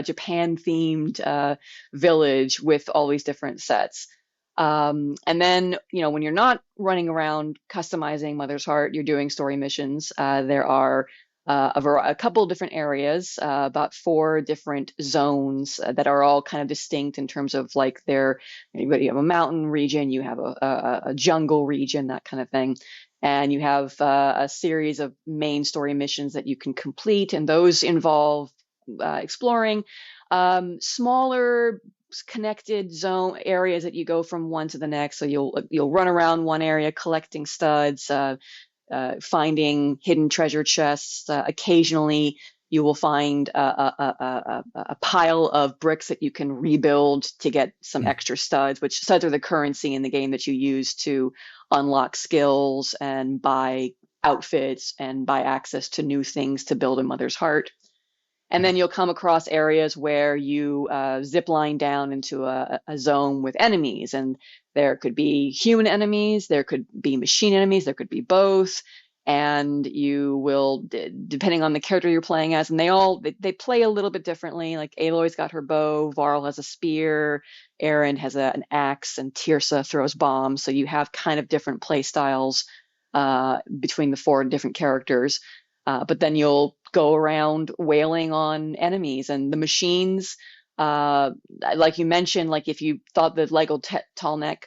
Japan themed village with all these different sets. And then, when you're not running around customizing Mother's Heart, you're doing story missions. There are a couple of different areas, about 4 different zones that are all kind of distinct in terms of like you have a mountain region, you have a jungle region, that kind of thing. And you have a series of main story missions that you can complete, and those involve exploring smaller connected zone areas that you go from one to the next. So you'll run around one area collecting studs, finding hidden treasure chests. Occasionally, you will find a pile of bricks that you can rebuild to get some extra studs, which studs are the currency in the game that you use to unlock skills and buy outfits and buy access to new things to build a Mother's Heart. And then you'll come across areas where you zip line down into a zone with enemies. And there could be human enemies, there could be machine enemies, there could be both. And you will, depending on the character you're playing as, and they play a little bit differently. Like Aloy's got her bow, Varl has a spear, Aaron has an axe, and Tirsa throws bombs. So you have kind of different play styles between the 4 different characters. But then you'll go around wailing on enemies, and the machines, like you mentioned, like if you thought the Lego Tallneck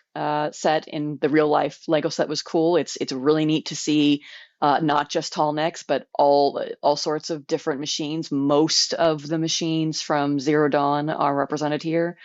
set in the real life Lego set was cool, it's really neat to see not just Tallnecks, but all sorts of different machines. Most of the machines from Zero Dawn are represented here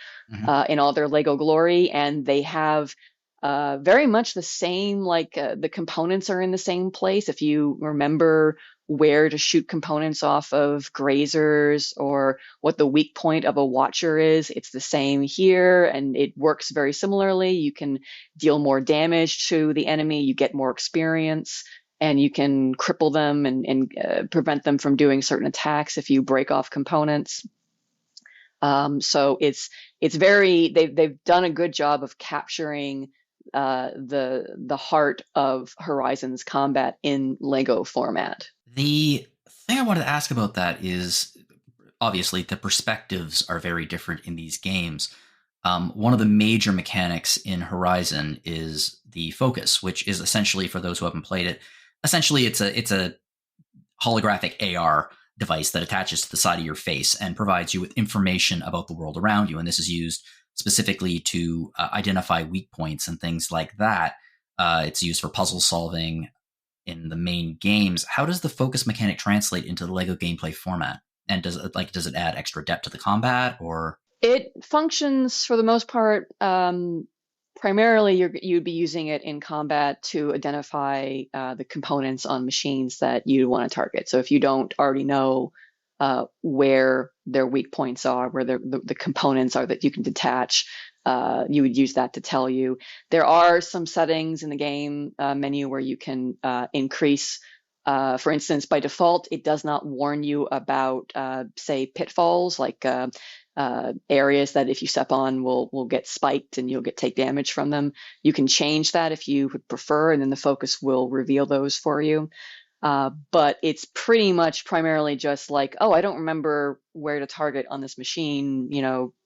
in all their Lego glory, and they have very much the same. Like the components are in the same place. If you remember where to shoot components off of grazers or what the weak point of a watcher is, it's the same here, and it works very similarly. You can deal more damage to the enemy, you get more experience, and you can cripple them and prevent them from doing certain attacks if you break off components. So it's very they've done a good job of capturing the heart of Horizon's combat in Lego format. The thing I wanted to ask about that is obviously the perspectives are very different in these games. One of the major mechanics in Horizon is the focus, which is essentially, for those who haven't played it, essentially it's a holographic AR device that attaches to the side of your face and provides you with information about the world around you. And this is used specifically to identify weak points and things like that. It's used for puzzle solving in the main games. How does the focus mechanic translate into the Lego gameplay format? And does it add extra depth to the combat, or? It functions for the most part. Primarily, you'd be using it in combat to identify the components on machines that you want to target. So if you don't already know where their weak points are, where the components are that you can detach, you would use that to tell you. There are some settings in the game menu where you can increase. For instance, by default, it does not warn you about, say, pitfalls, like areas that if you step on will get spiked and you'll take damage from them. You can change that if you would prefer, and then the focus will reveal those for you. But it's pretty much primarily just like, oh, I don't remember where to target on this machine.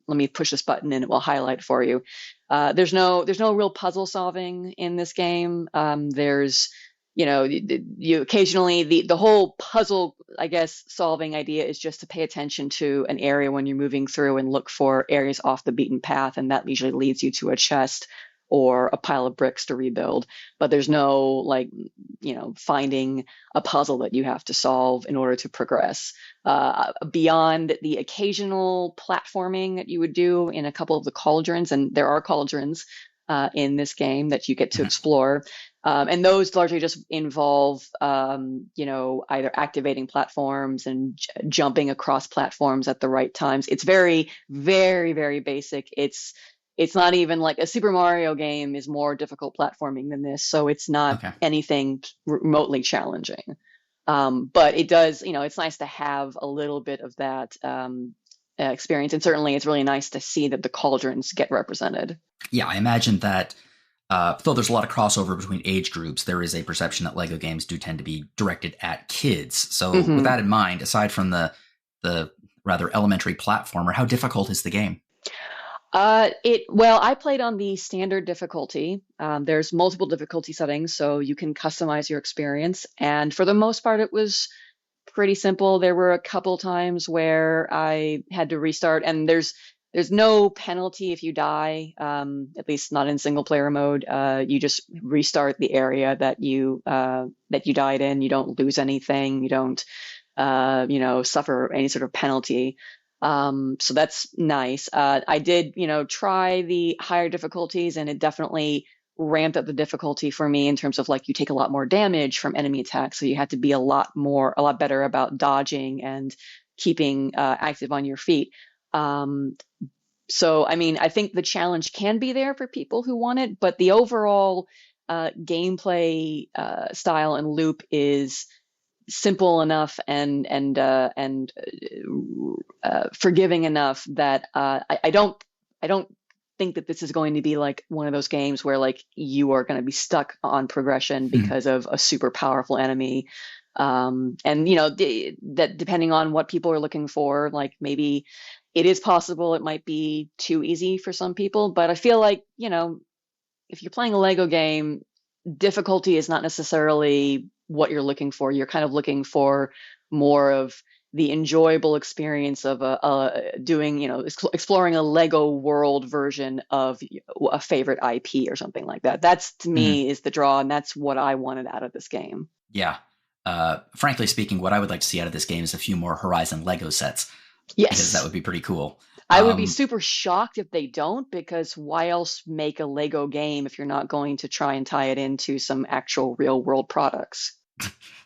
Let me push this button and it will highlight for you. There's no real puzzle solving in this game. There's you occasionally, the whole puzzle, I guess, solving idea is just to pay attention to an area when you're moving through and look for areas off the beaten path, and that usually leads you to a chest or a pile of bricks to rebuild. But there's no finding a puzzle that you have to solve in order to progress. Beyond the occasional platforming that you would do in a couple of the cauldrons, and there are cauldrons in this game that you get to explore. And those largely just involve, either activating platforms and jumping across platforms at the right times. It's very, very, very basic. It's not even like a Super Mario game is more difficult platforming than this. So it's not anything remotely challenging. But it does, it's nice to have a little bit of that experience. And certainly it's really nice to see that the cauldrons get represented. Yeah, I imagine that though there's a lot of crossover between age groups, there is a perception that Lego games do tend to be directed at kids. So with that in mind, aside from the rather elementary platformer, how difficult is the game? I played on the standard difficulty. There's multiple difficulty settings, so you can customize your experience. And for the most part, it was pretty simple. There were a couple times where I had to restart, and there's no penalty if you die, at least not in single player mode. You just restart the area that you died in. You don't lose anything. You don't, suffer any sort of penalty. So that's nice. I did, try the higher difficulties, and it definitely ramped up the difficulty for me in terms of you take a lot more damage from enemy attacks. So you had to be a lot better about dodging and keeping active on your feet. So, I think the challenge can be there for people who want it, but the overall gameplay style and loop is simple enough and forgiving enough that I don't think that this is going to be like one of those games where you are going to be stuck on progression because of a super powerful enemy. And that depending on what people are looking for, maybe it is possible it might be too easy for some people, but I feel like, if you're playing a Lego game, difficulty is not necessarily what you're looking for. You're kind of looking for more of the enjoyable experience of exploring a Lego world version of a favorite IP or something like that. That's, to me, is the draw, and that's what I wanted out of this game. Yeah. Frankly speaking, what I would like to see out of this game is a few more Horizon Lego sets. Yes. Because that would be pretty cool. I would be super shocked if they don't, because why else make a Lego game if you're not going to try and tie it into some actual real world products?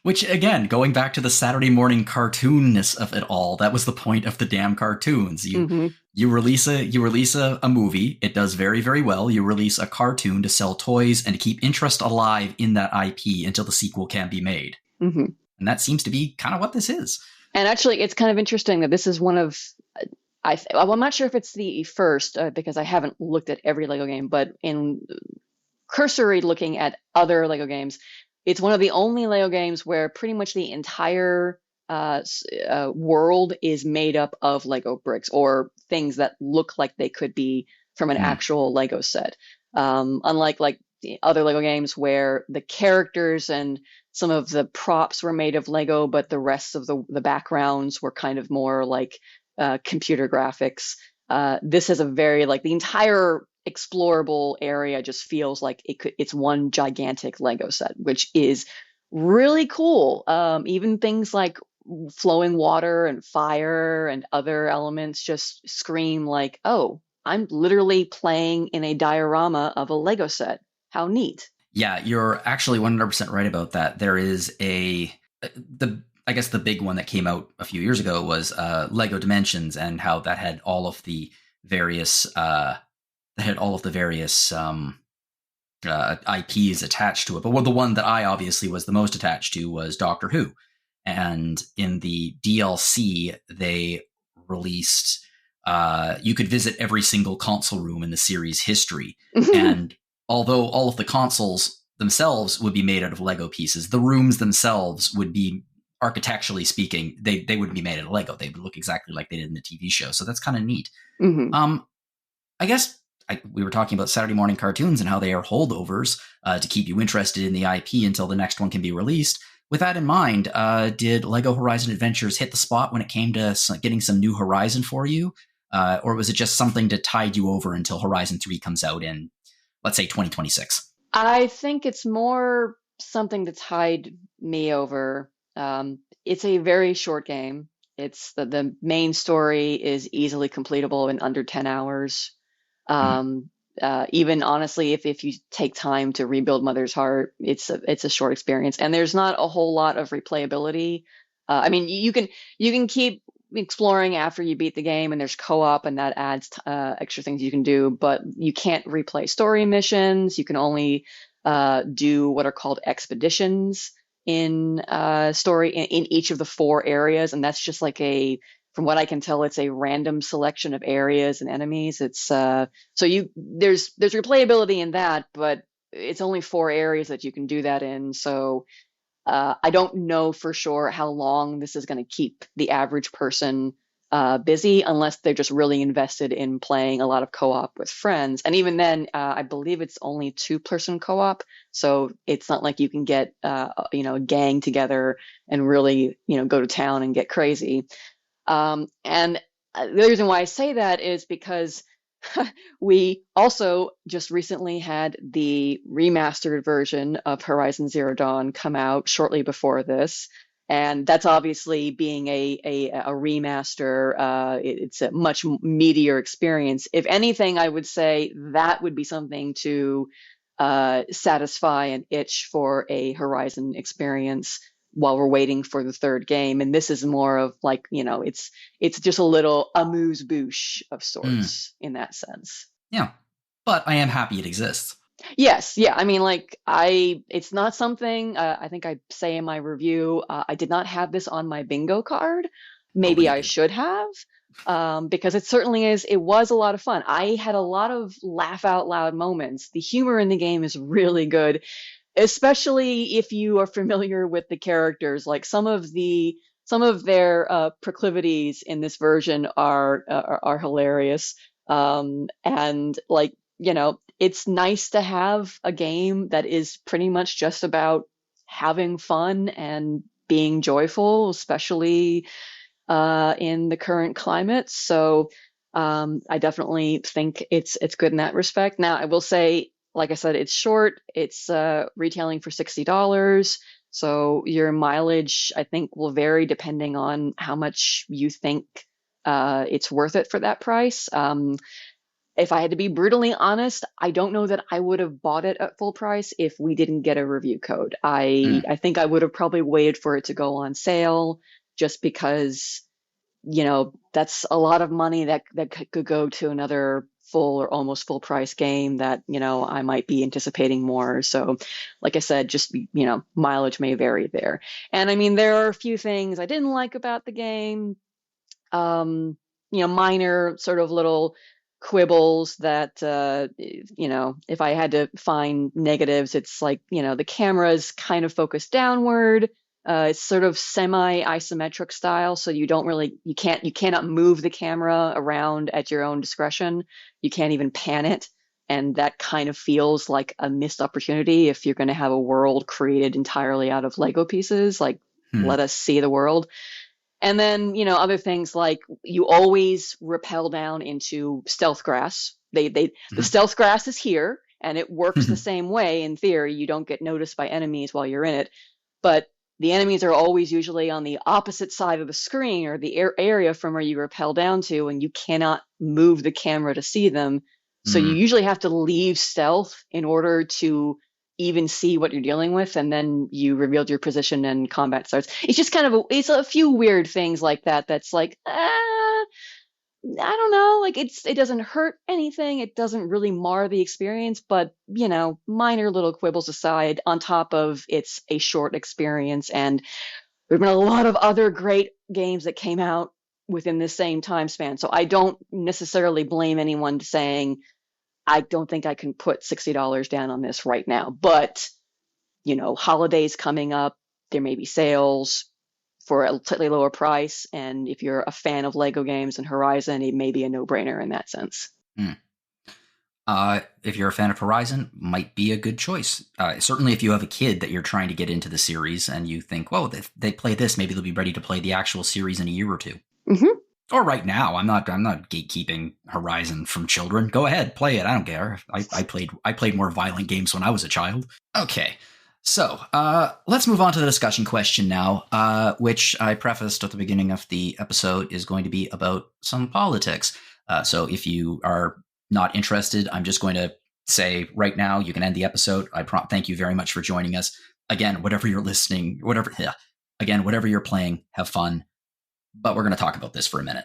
Which, again, going back to the Saturday morning cartoonness of it all, that was the point of the damn cartoons. You release a movie, it does very, very well. You release a cartoon to sell toys and to keep interest alive in that IP until the sequel can be made. Mm-hmm. And that seems to be kind of what this is. And actually, it's kind of interesting that this is one of, I'm not sure if it's the first, because I haven't looked at every Lego game, but in cursory looking at other Lego games, it's one of the only Lego games where pretty much the entire world is made up of Lego bricks or things that look like they could be from an actual Lego set. Unlike like the other Lego games where the characters and some of the props were made of Lego, but the rest of the backgrounds were kind of more like computer graphics. This has a very, like, the entire explorable area just feels like it's one gigantic Lego set, which is really cool. Even things like flowing water and fire and other elements just scream like, oh, I'm literally playing in a diorama of a Lego set. How neat. Yeah, you're actually 100% right about that. There is I guess the big one that came out a few years ago was Lego Dimensions, and how that had all of the various IPs attached to it. But the one that I obviously was the most attached to was Doctor Who. And in the DLC, they released, you could visit every single console room in the series history. And although all of the consoles themselves would be made out of Lego pieces, the rooms themselves would be, architecturally speaking, they wouldn't be made out of Lego. They would look exactly like they did in the TV show. So that's kind of neat. I guess we were talking about Saturday morning cartoons and how they are holdovers to keep you interested in the IP until the next one can be released. With that in mind, did Lego Horizon Adventures hit the spot when it came to getting some new Horizon for you? Or was it just something to tide you over until Horizon 3 comes out in, let's say, 2026? I think it's more something to tide me over. It's a very short game. It's the main story is easily completable in under 10 hours. Even honestly, if you take time to rebuild Mother's Heart, it's a short experience, and there's not a whole lot of replayability. I mean, you can keep exploring after you beat the game, and there's co-op, and that adds extra things you can do, but you can't replay story missions. You can only do what are called expeditions in story in each of the 4 areas, and that's just like from what I can tell, it's a random selection of areas and enemies. It's so there's replayability in that, but it's only 4 areas that you can do that in. So I don't know for sure how long this is going to keep the average person busy, unless they're just really invested in playing a lot of co-op with friends. And even then, I believe it's only 2-person co-op, so it's not like you can get a gang together and really go to town and get crazy. And the reason why I say that is because we also just recently had the remastered version of Horizon Zero Dawn come out shortly before this. And that's obviously being a remaster. It's a much meatier experience. If anything, I would say that would be something to satisfy an itch for a Horizon experience while we're waiting for the 3rd game. And this is more of like, it's just a little amuse-bouche of sorts in that sense. Yeah, but I am happy it exists. Yes, yeah. I mean, like, it's not something I think I say in my review. I did not have this on my bingo card. Maybe I should have, because it certainly is. It was a lot of fun. I had a lot of laugh out loud moments. The humor in the game is really good, especially if you are familiar with the characters. Like some of their proclivities in this version are hilarious, and like. It's nice to have a game that is pretty much just about having fun and being joyful, especially in the current climate. So I definitely think it's good in that respect. Now, I will say, like I said, it's short. It's retailing for $60. So your mileage, I think, will vary depending on how much you think it's worth it for that price. If I had to be brutally honest, I don't know that I would have bought it at full price if we didn't get a review code. I think I would have probably waited for it to go on sale, just because, that's a lot of money that could go to another full or almost full price game that, I might be anticipating more. So like I said, just, mileage may vary there. And I mean, there are a few things I didn't like about the game. Minor sort of little quibbles that, if I had to find negatives, it's like, the camera's kind of focused downward. It's sort of semi-isometric style, so you cannot move the camera around at your own discretion. You can't even pan it. And that kind of feels like a missed opportunity if you're going to have a world created entirely out of Lego pieces. Like, let us see the world. And then, other things like you always rappel down into stealth grass. The stealth grass is here, and it works the same way in theory. You don't get noticed by enemies while you're in it, but the enemies are always usually on the opposite side of the screen or the area from where you rappel down to, and you cannot move the camera to see them. So you usually have to leave stealth in order to even see what you're dealing with, and then you revealed your position and combat starts. It's just kind of it's a few weird things like that. That's like, I don't know, like it doesn't hurt anything. It doesn't really mar the experience, but minor little quibbles aside, on top of it's a short experience, and there've been a lot of other great games that came out within the same time span. So I don't necessarily blame anyone saying, I don't think I can put $60 down on this right now. But, holidays coming up, there may be sales for a slightly lower price. And if you're a fan of Lego games and Horizon, it may be a no-brainer in that sense. If you're a fan of Horizon, might be a good choice. Certainly if you have a kid that you're trying to get into the series and you think, well, if they play this, maybe they'll be ready to play the actual series in a year or two. Mm-hmm. Or right now. I'm not gatekeeping Horizon from children. Go ahead, play it. I don't care. I played more violent games when I was a child. Okay. So let's move on to the discussion question now, which I prefaced at the beginning of the episode is going to be about some politics. So if you are not interested, I'm just going to say right now you can end the episode. Thank you very much for joining us. Again, whatever you're listening, whatever you're playing, have fun. But we're going to talk about this for a minute.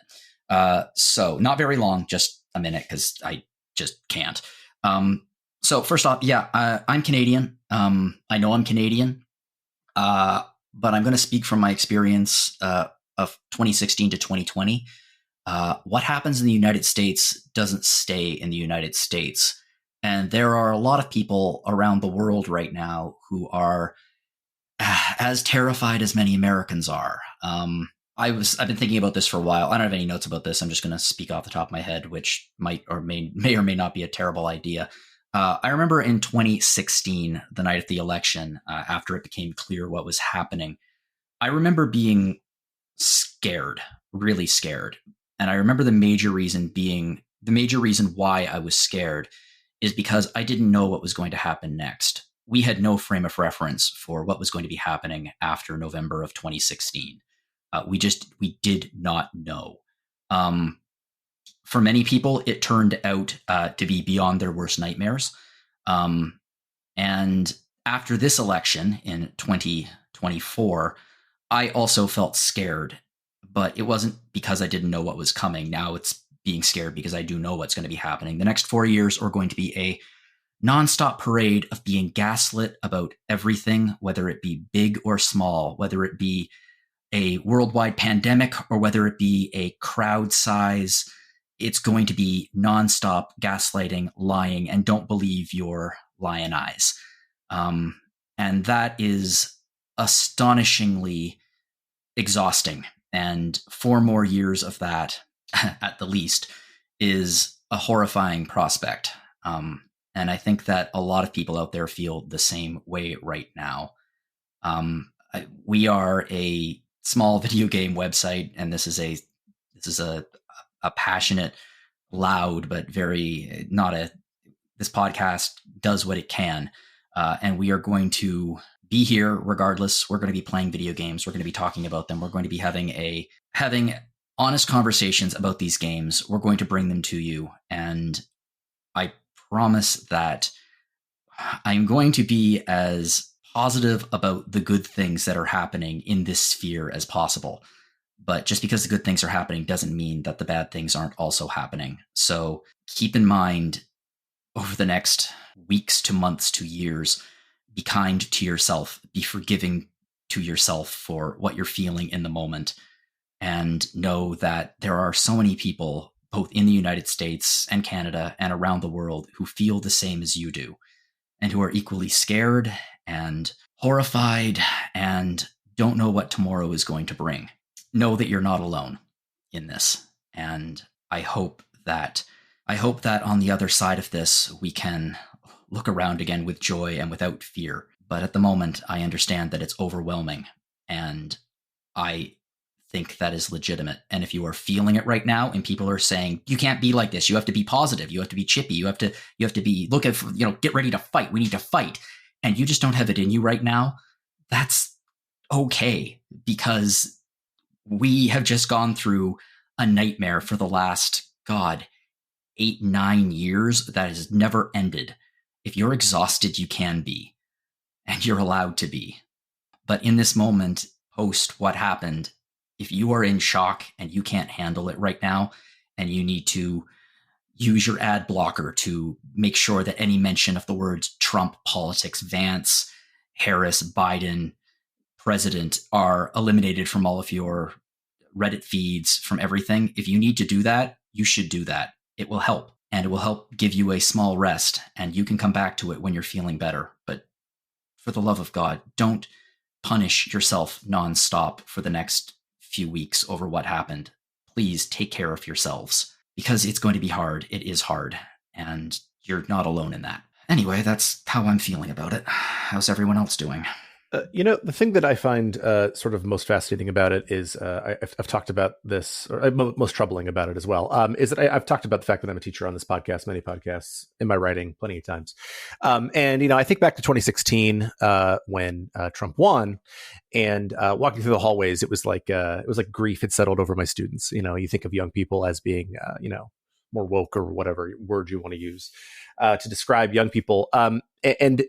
So not very long, just a minute, because I just can't. So first off, I'm Canadian. I know I'm Canadian, but I'm going to speak from my experience of 2016 to 2020. What happens in the United States doesn't stay in the United States. And there are a lot of people around the world right now who are as terrified as many Americans are. I've been thinking about this for a while. I don't have any notes about this. I'm just going to speak off the top of my head, which may or may not be a terrible idea. I remember in 2016, the night of the election, after it became clear what was happening, I remember being scared, really scared. And I remember the major reason why I was scared is because I didn't know what was going to happen next. We had no frame of reference for what was going to be happening after November of 2016. We did not know. For many people, it turned out to be beyond their worst nightmares. And after this election in 2024, I also felt scared, but it wasn't because I didn't know what was coming. Now it's being scared because I do know what's going to be happening. The next 4 years are going to be a nonstop parade of being gaslit about everything, whether it be big or small, whether it be a worldwide pandemic or whether it be a crowd size. It's going to be nonstop gaslighting, lying, and don't believe your lion eyes. And that is astonishingly exhausting. And 4 more years of that, at the least, is a horrifying prospect. And I think that a lot of people out there feel the same way right now. We are a small video game website, and this is a passionate, loud, but very this podcast does what it can. And we are going to be here regardless. We're going to be playing video games. We're going to be talking about them. We're going to be having honest conversations about these games. We're going to bring them to you, and I promise that I'm going to be as positive about the good things that are happening in this sphere as possible. But just because the good things are happening doesn't mean that the bad things aren't also happening. So keep in mind, over the next weeks to months to years, be kind to yourself, be forgiving to yourself for what you're feeling in the moment, and know that there are so many people, both in the United States and Canada and around the world, who feel the same as you do, and who are equally scared and horrified and don't know what tomorrow is going to bring. Know that you're not alone in this. And I hope that on the other side of this, we can look around again with joy and without fear. But at the moment, I understand that it's overwhelming, and I think that is legitimate. And if you are feeling it right now and people are saying, you can't be like this, you have to be positive, you have to be chippy, you have to be, look at, get ready to fight, we need to fight, and you just don't have it in you right now, that's okay, because we have just gone through a nightmare for the last, 8-9 years that has never ended. If you're exhausted, you can be, and you're allowed to be. But in this moment, post what happened, if you are in shock and you can't handle it right now, and you need to use your ad blocker to make sure that any mention of the words Trump, politics, Vance, Harris, Biden, president are eliminated from all of your Reddit feeds, from everything, if you need to do that, you should do that. It will help, and it will help give you a small rest, and you can come back to it when you're feeling better. But for the love of God, don't punish yourself nonstop for the next few weeks over what happened. Please take care of yourselves, because it's going to be hard. It is hard, and you're not alone in that. Anyway, that's how I'm feeling about it. How's everyone else doing? The thing that I find sort of most fascinating about it is I've talked about this, or most troubling about it as well, is that I've talked about the fact that I'm a teacher on this podcast, many podcasts, in my writing plenty of times. And I think back to 2016 when Trump won, and walking through the hallways, it was like grief had settled over my students. You think of young people as being, more woke, or whatever word you want to use to describe young people. And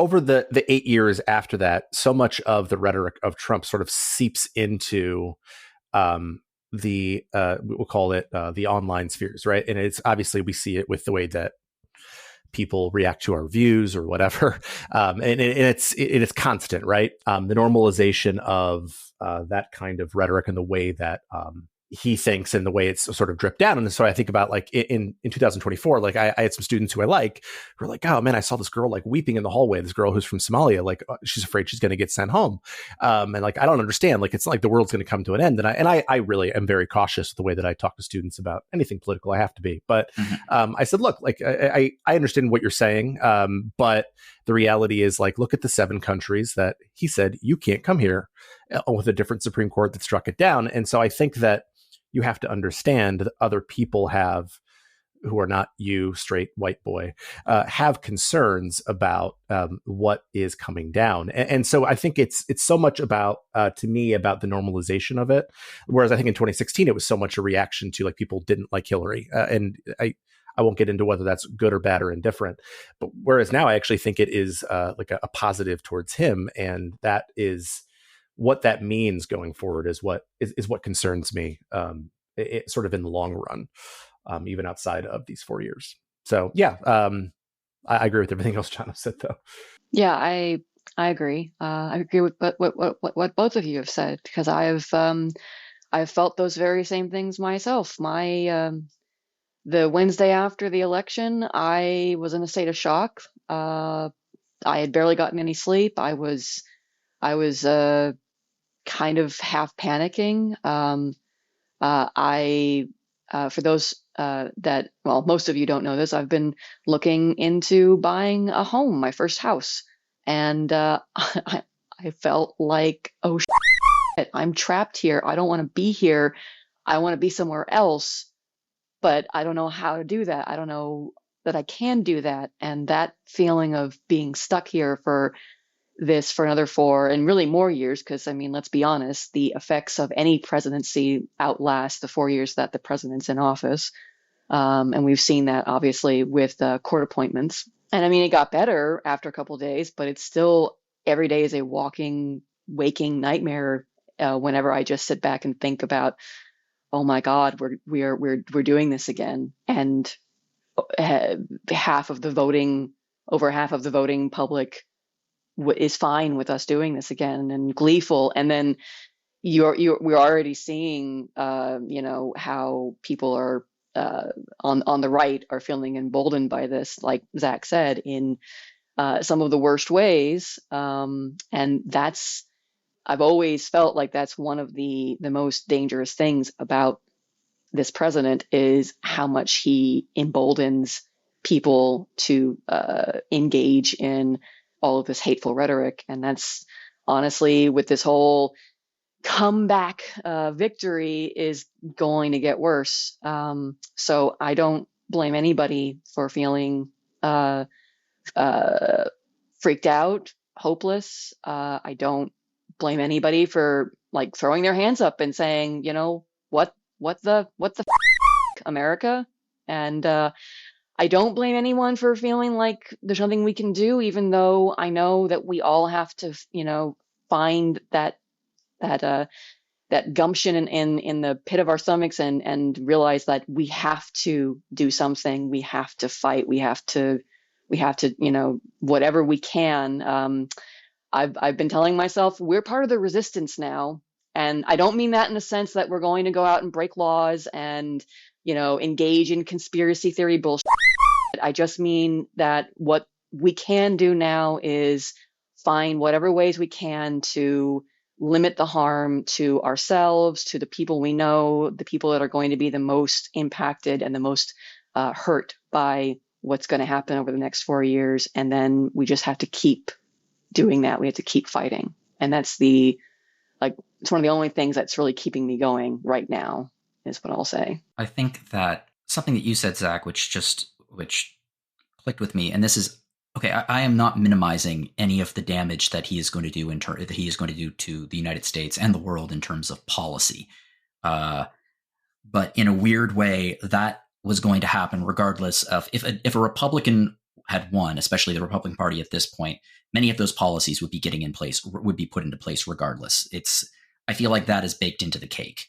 over the 8 years after that, so much of the rhetoric of Trump sort of seeps into we'll call it the online spheres, right? And it's obviously, we see it with the way that people react to our views or whatever, and it's constant, right? The normalization of that kind of rhetoric and the way that he thinks and the way it's sort of dripped down. And so I think about like in 2024, like I had some students who I like who were like, oh man, I saw this girl like weeping in the hallway. This girl who's from Somalia, like she's afraid she's going to get sent home. And like, I don't understand, like, it's not like the world's going to come to an end. And I really am very cautious with the way that I talk to students about anything political. I have to be, but I said, look, like I understand what you're saying. But the reality is, like, look at the 7 countries that he said, you can't come here, with a different Supreme Court that struck it down. And so I think that you have to understand that other people who are not you, straight white boy, have concerns about what is coming down. And so I think it's so much about, to me, about the normalization of it. Whereas I think in 2016, it was so much a reaction to, like, people didn't like Hillary. And I won't get into whether that's good or bad or indifferent. But whereas now I actually think it is like a positive towards him. And that is what that means going forward is what concerns me, it sort of in the long run, even outside of these 4 years. So yeah, I agree with everything else John said, though. Yeah, I agree. I agree with what both of you have said, because I've felt those very same things myself. The Wednesday after the election, I was in a state of shock. I had barely gotten any sleep. I was kind of half panicking. For those that, well, most of you don't know this, I've been looking into buying a home, my first house. And I felt like, oh shit, I'm trapped here. I don't want to be here. I want to be somewhere else, but I don't know how to do that. I don't know that I can do that. And that feeling of being stuck here for this for another 4 and really more years, because I mean, let's be honest, the effects of any presidency outlast the 4 years that the president's in office. And we've seen that obviously with court appointments. And I mean, it got better after a couple of days, but it's still every day is a walking, waking nightmare. Whenever I just sit back and think about, oh my God, we're doing this again, and half of the voting, over half of the voting public is fine with us doing this again and gleeful. And then we're already seeing, how people are on the right are feeling emboldened by this, like Zach said, in some of the worst ways. And I've always felt like that's one of the most dangerous things about this president, is how much he emboldens people to engage in all of this hateful rhetoric. And that's honestly, with this whole comeback victory, is going to get worse. So I don't blame anybody for feeling freaked out, hopeless. I don't blame anybody for like throwing their hands up and saying, what the America? And I don't blame anyone for feeling like there's nothing we can do, even though I know that we all have to, find that gumption in the pit of our stomachs and realize that we have to do something. We have to fight. We have to, whatever we can. I've been telling myself we're part of the resistance now. And I don't mean that in the sense that we're going to go out and break laws and, engage in conspiracy theory bullshit. I just mean that what we can do now is find whatever ways we can to limit the harm to ourselves, to the people we know, the people that are going to be the most impacted and the most hurt by what's going to happen over the next 4 years. And then we just have to keep doing that. We have to keep fighting. And that's it's one of the only things that's really keeping me going right now, is what I'll say. I think that something that you said, Zach, which clicked with me, and this is okay. I am not minimizing any of the damage that he is going to do that he is going to do to the United States and the world in terms of policy. But in a weird way, that was going to happen regardless of if a Republican had won, especially the Republican Party at this point. Many of those policies would be put into place regardless. I feel like that is baked into the cake.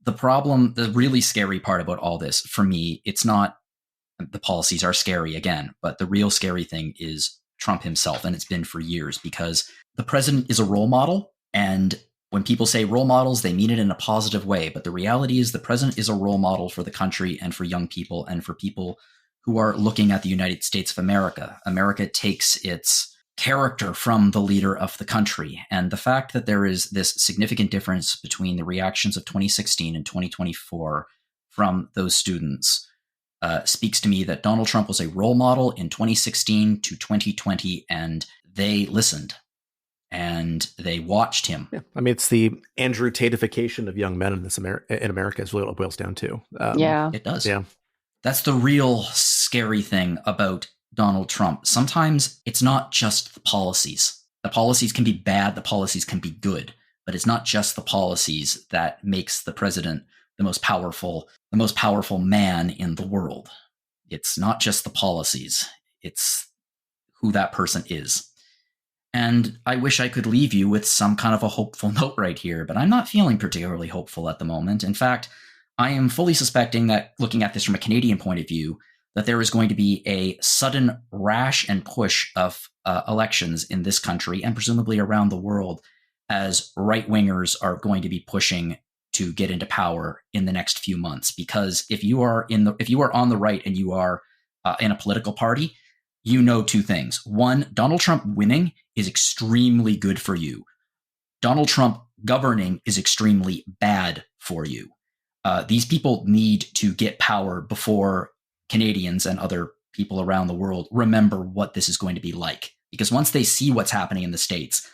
The really scary part about all this, for me, it's not the policies are scary again, but the real scary thing is Trump himself, and it's been for years, because the president is a role model, and when people say role models, they mean it in a positive way, but the reality is the president is a role model for the country and for young people and for people who are looking at the United States of America. America takes its character from the leader of the country. And the fact that there is this significant difference between the reactions of 2016 and 2024 from those students speaks to me that Donald Trump was a role model in 2016 to 2020, and they listened and they watched him. Yeah. I mean, it's the Andrew Tate-ification of young men in America is what it boils down to. Yeah, it does. Yeah. That's the real scary thing about Donald Trump. Sometimes it's not just the policies. The policies can be bad, the policies can be good, but it's not just the policies that makes the president the most powerful man in the world. It's not just the policies, it's who that person is. And I wish I could leave you with some kind of a hopeful note right here, but I'm not feeling particularly hopeful at the moment. In fact, I am fully suspecting that, looking at this from a Canadian point of view, that there is going to be a sudden rash and push of elections in this country and presumably around the world, as right-wingers are going to be pushing to get into power in the next few months. Because if you are on the right and you are in a political party, you know two things. One, Donald Trump winning is extremely good for you. Donald Trump governing is extremely bad for you. These people need to get power before Canadians and other people around the world remember what this is going to be like. Because once they see what's happening in the States,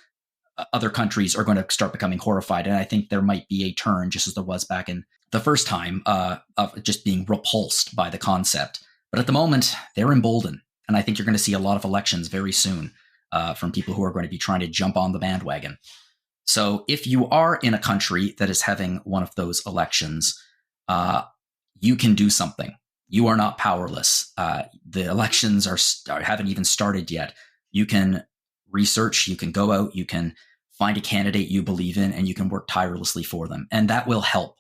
other countries are going to start becoming horrified. And I think there might be a turn, just as there was back in the first time, of just being repulsed by the concept. But at the moment, they're emboldened. And I think you're going to see a lot of elections very soon from people who are going to be trying to jump on the bandwagon. So if you are in a country that is having one of those elections, you can do something. You are not powerless. The elections haven't even started yet. You can research, you can go out, you can find a candidate you believe in, and you can work tirelessly for them. And that will help.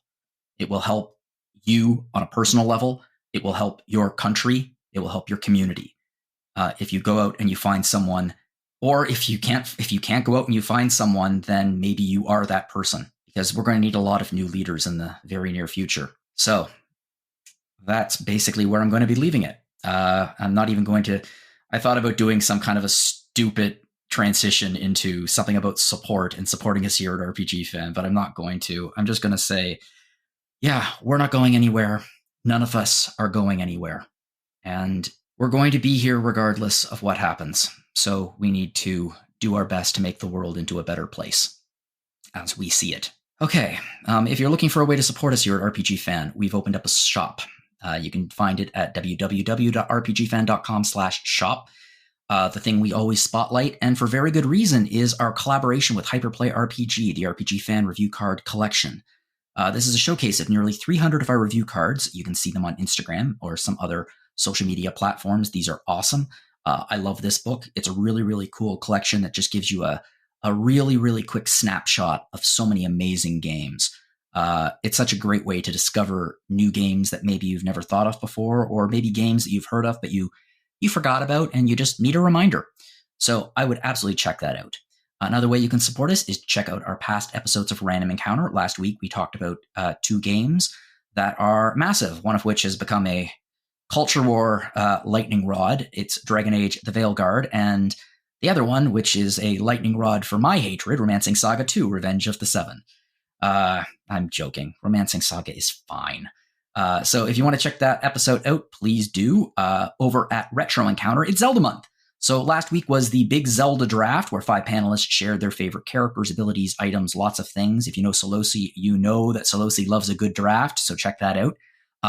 It will help you on a personal level. It will help your country. It will help your community. If you go out and you find someone, or if you can't go out and you find someone, then maybe you are that person, because we're going to need a lot of new leaders in the very near future. So that's basically where I'm going to be leaving it. I'm not even going to, I thought about doing some kind of a stupid transition into something about support and supporting a Sierra RPG fan, but I'm not going to. I'm just going to say, yeah, we're not going anywhere. None of us are going anywhere. And we're going to be here regardless of what happens. So we need to do our best to make the world into a better place as we see it. Okay, if you're looking for a way to support us here at RPG Fan, we've opened up a shop. You can find it at www.rpgfan.com/shop. The thing we always spotlight, and for very good reason, is our collaboration with Hyperplay RPG, the RPG Fan review card collection. This is a showcase of nearly 300 of our review cards. You can see them on Instagram or some other social media platforms. These are awesome. I love this book. It's a really, really cool collection that just gives you a really, really quick snapshot of so many amazing games. It's such a great way to discover new games that maybe you've never thought of before, or maybe games that you've heard of but you forgot about and you just need a reminder. So I would absolutely check that out. Another way you can support us is check out our past episodes of Random Encounter. Last week, we talked about 2 games that are massive, one of which has become a culture war lightning rod. It's Dragon Age The Veilguard, and the other one, which is a lightning rod for my hatred, Romancing Saga 2, Revenge of the Seven. I'm joking. Romancing Saga is fine. So if you want to check that episode out, please do. Over at Retro Encounter, it's Zelda month. So last week was the big Zelda draft, where 5 panelists shared their favorite characters, abilities, items, lots of things. If you know Solosi, you know that Solosi loves a good draft, so check that out.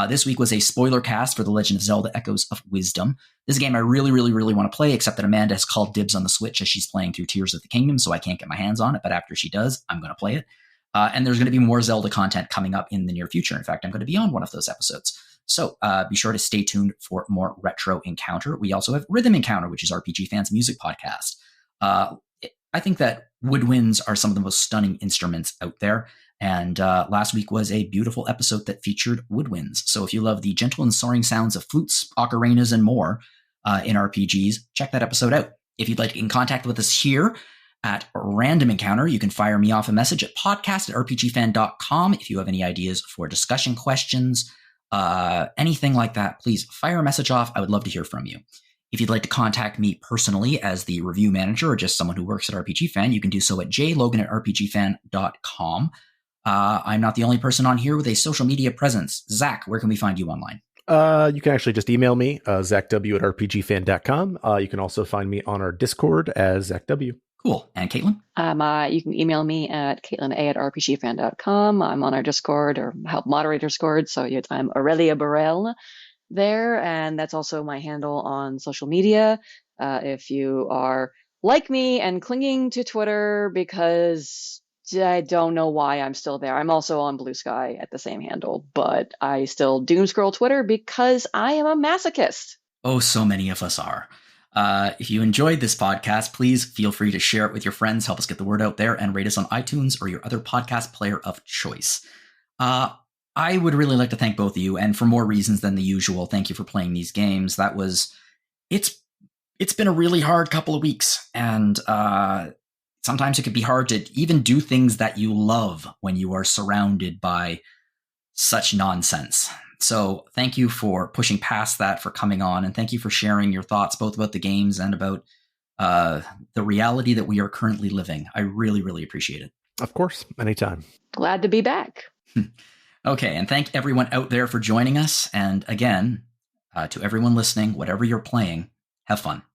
This week was a spoiler cast for The Legend of Zelda Echoes of Wisdom. This is a game I really, really, really want to play, except that Amanda has called dibs on the Switch as she's playing through Tears of the Kingdom, so I can't get my hands on it, but after she does, I'm going to play it. And there's going to be more Zelda content coming up in the near future. In fact, I'm going to be on one of those episodes. So be sure to stay tuned for more Retro Encounter. We also have Rhythm Encounter, which is RPG Fans' music podcast. I think that woodwinds are some of the most stunning instruments out there. And last week was a beautiful episode that featured woodwinds. So if you love the gentle and soaring sounds of flutes, ocarinas, and more in RPGs, check that episode out. If you'd like to get in contact with us here at Random Encounter, you can fire me off a message at podcast@rpgfan.com. If you have any ideas for discussion questions, anything like that, please fire a message off. I would love to hear from you. If you'd like to contact me personally as the review manager or just someone who works at RPG Fan, you can do so at jlogan@rpgfan.com. I'm not the only person on here with a social media presence. Zach, where can we find you online? You can actually just email me, zachw@rpgfan.com. You can also find me on our Discord as ZachW. Cool. And Caitlin? You can email me at caitlina@rpgfan.com. I'm on our Discord, or help moderator Discord, so I'm Aurelia Burrell there, and that's also my handle on social media. If you are like me and clinging to Twitter because I don't know why I'm still there. I'm also on Blue Sky at the same handle, but I still doom scroll Twitter because I am a masochist. Oh, so many of us are. If you enjoyed this podcast, please feel free to share it with your friends, help us get the word out there, and rate us on iTunes or your other podcast player of choice. I would really like to thank both of you, and for more reasons than the usual, thank you for playing these games. It's been a really hard couple of weeks, and sometimes it could be hard to even do things that you love when you are surrounded by such nonsense. So thank you for pushing past that, for coming on, and thank you for sharing your thoughts both about the games and about the reality that we are currently living. I really, really appreciate it. Of course, anytime. Glad to be back. Okay, and thank everyone out there for joining us. And again, to everyone listening, whatever you're playing, have fun.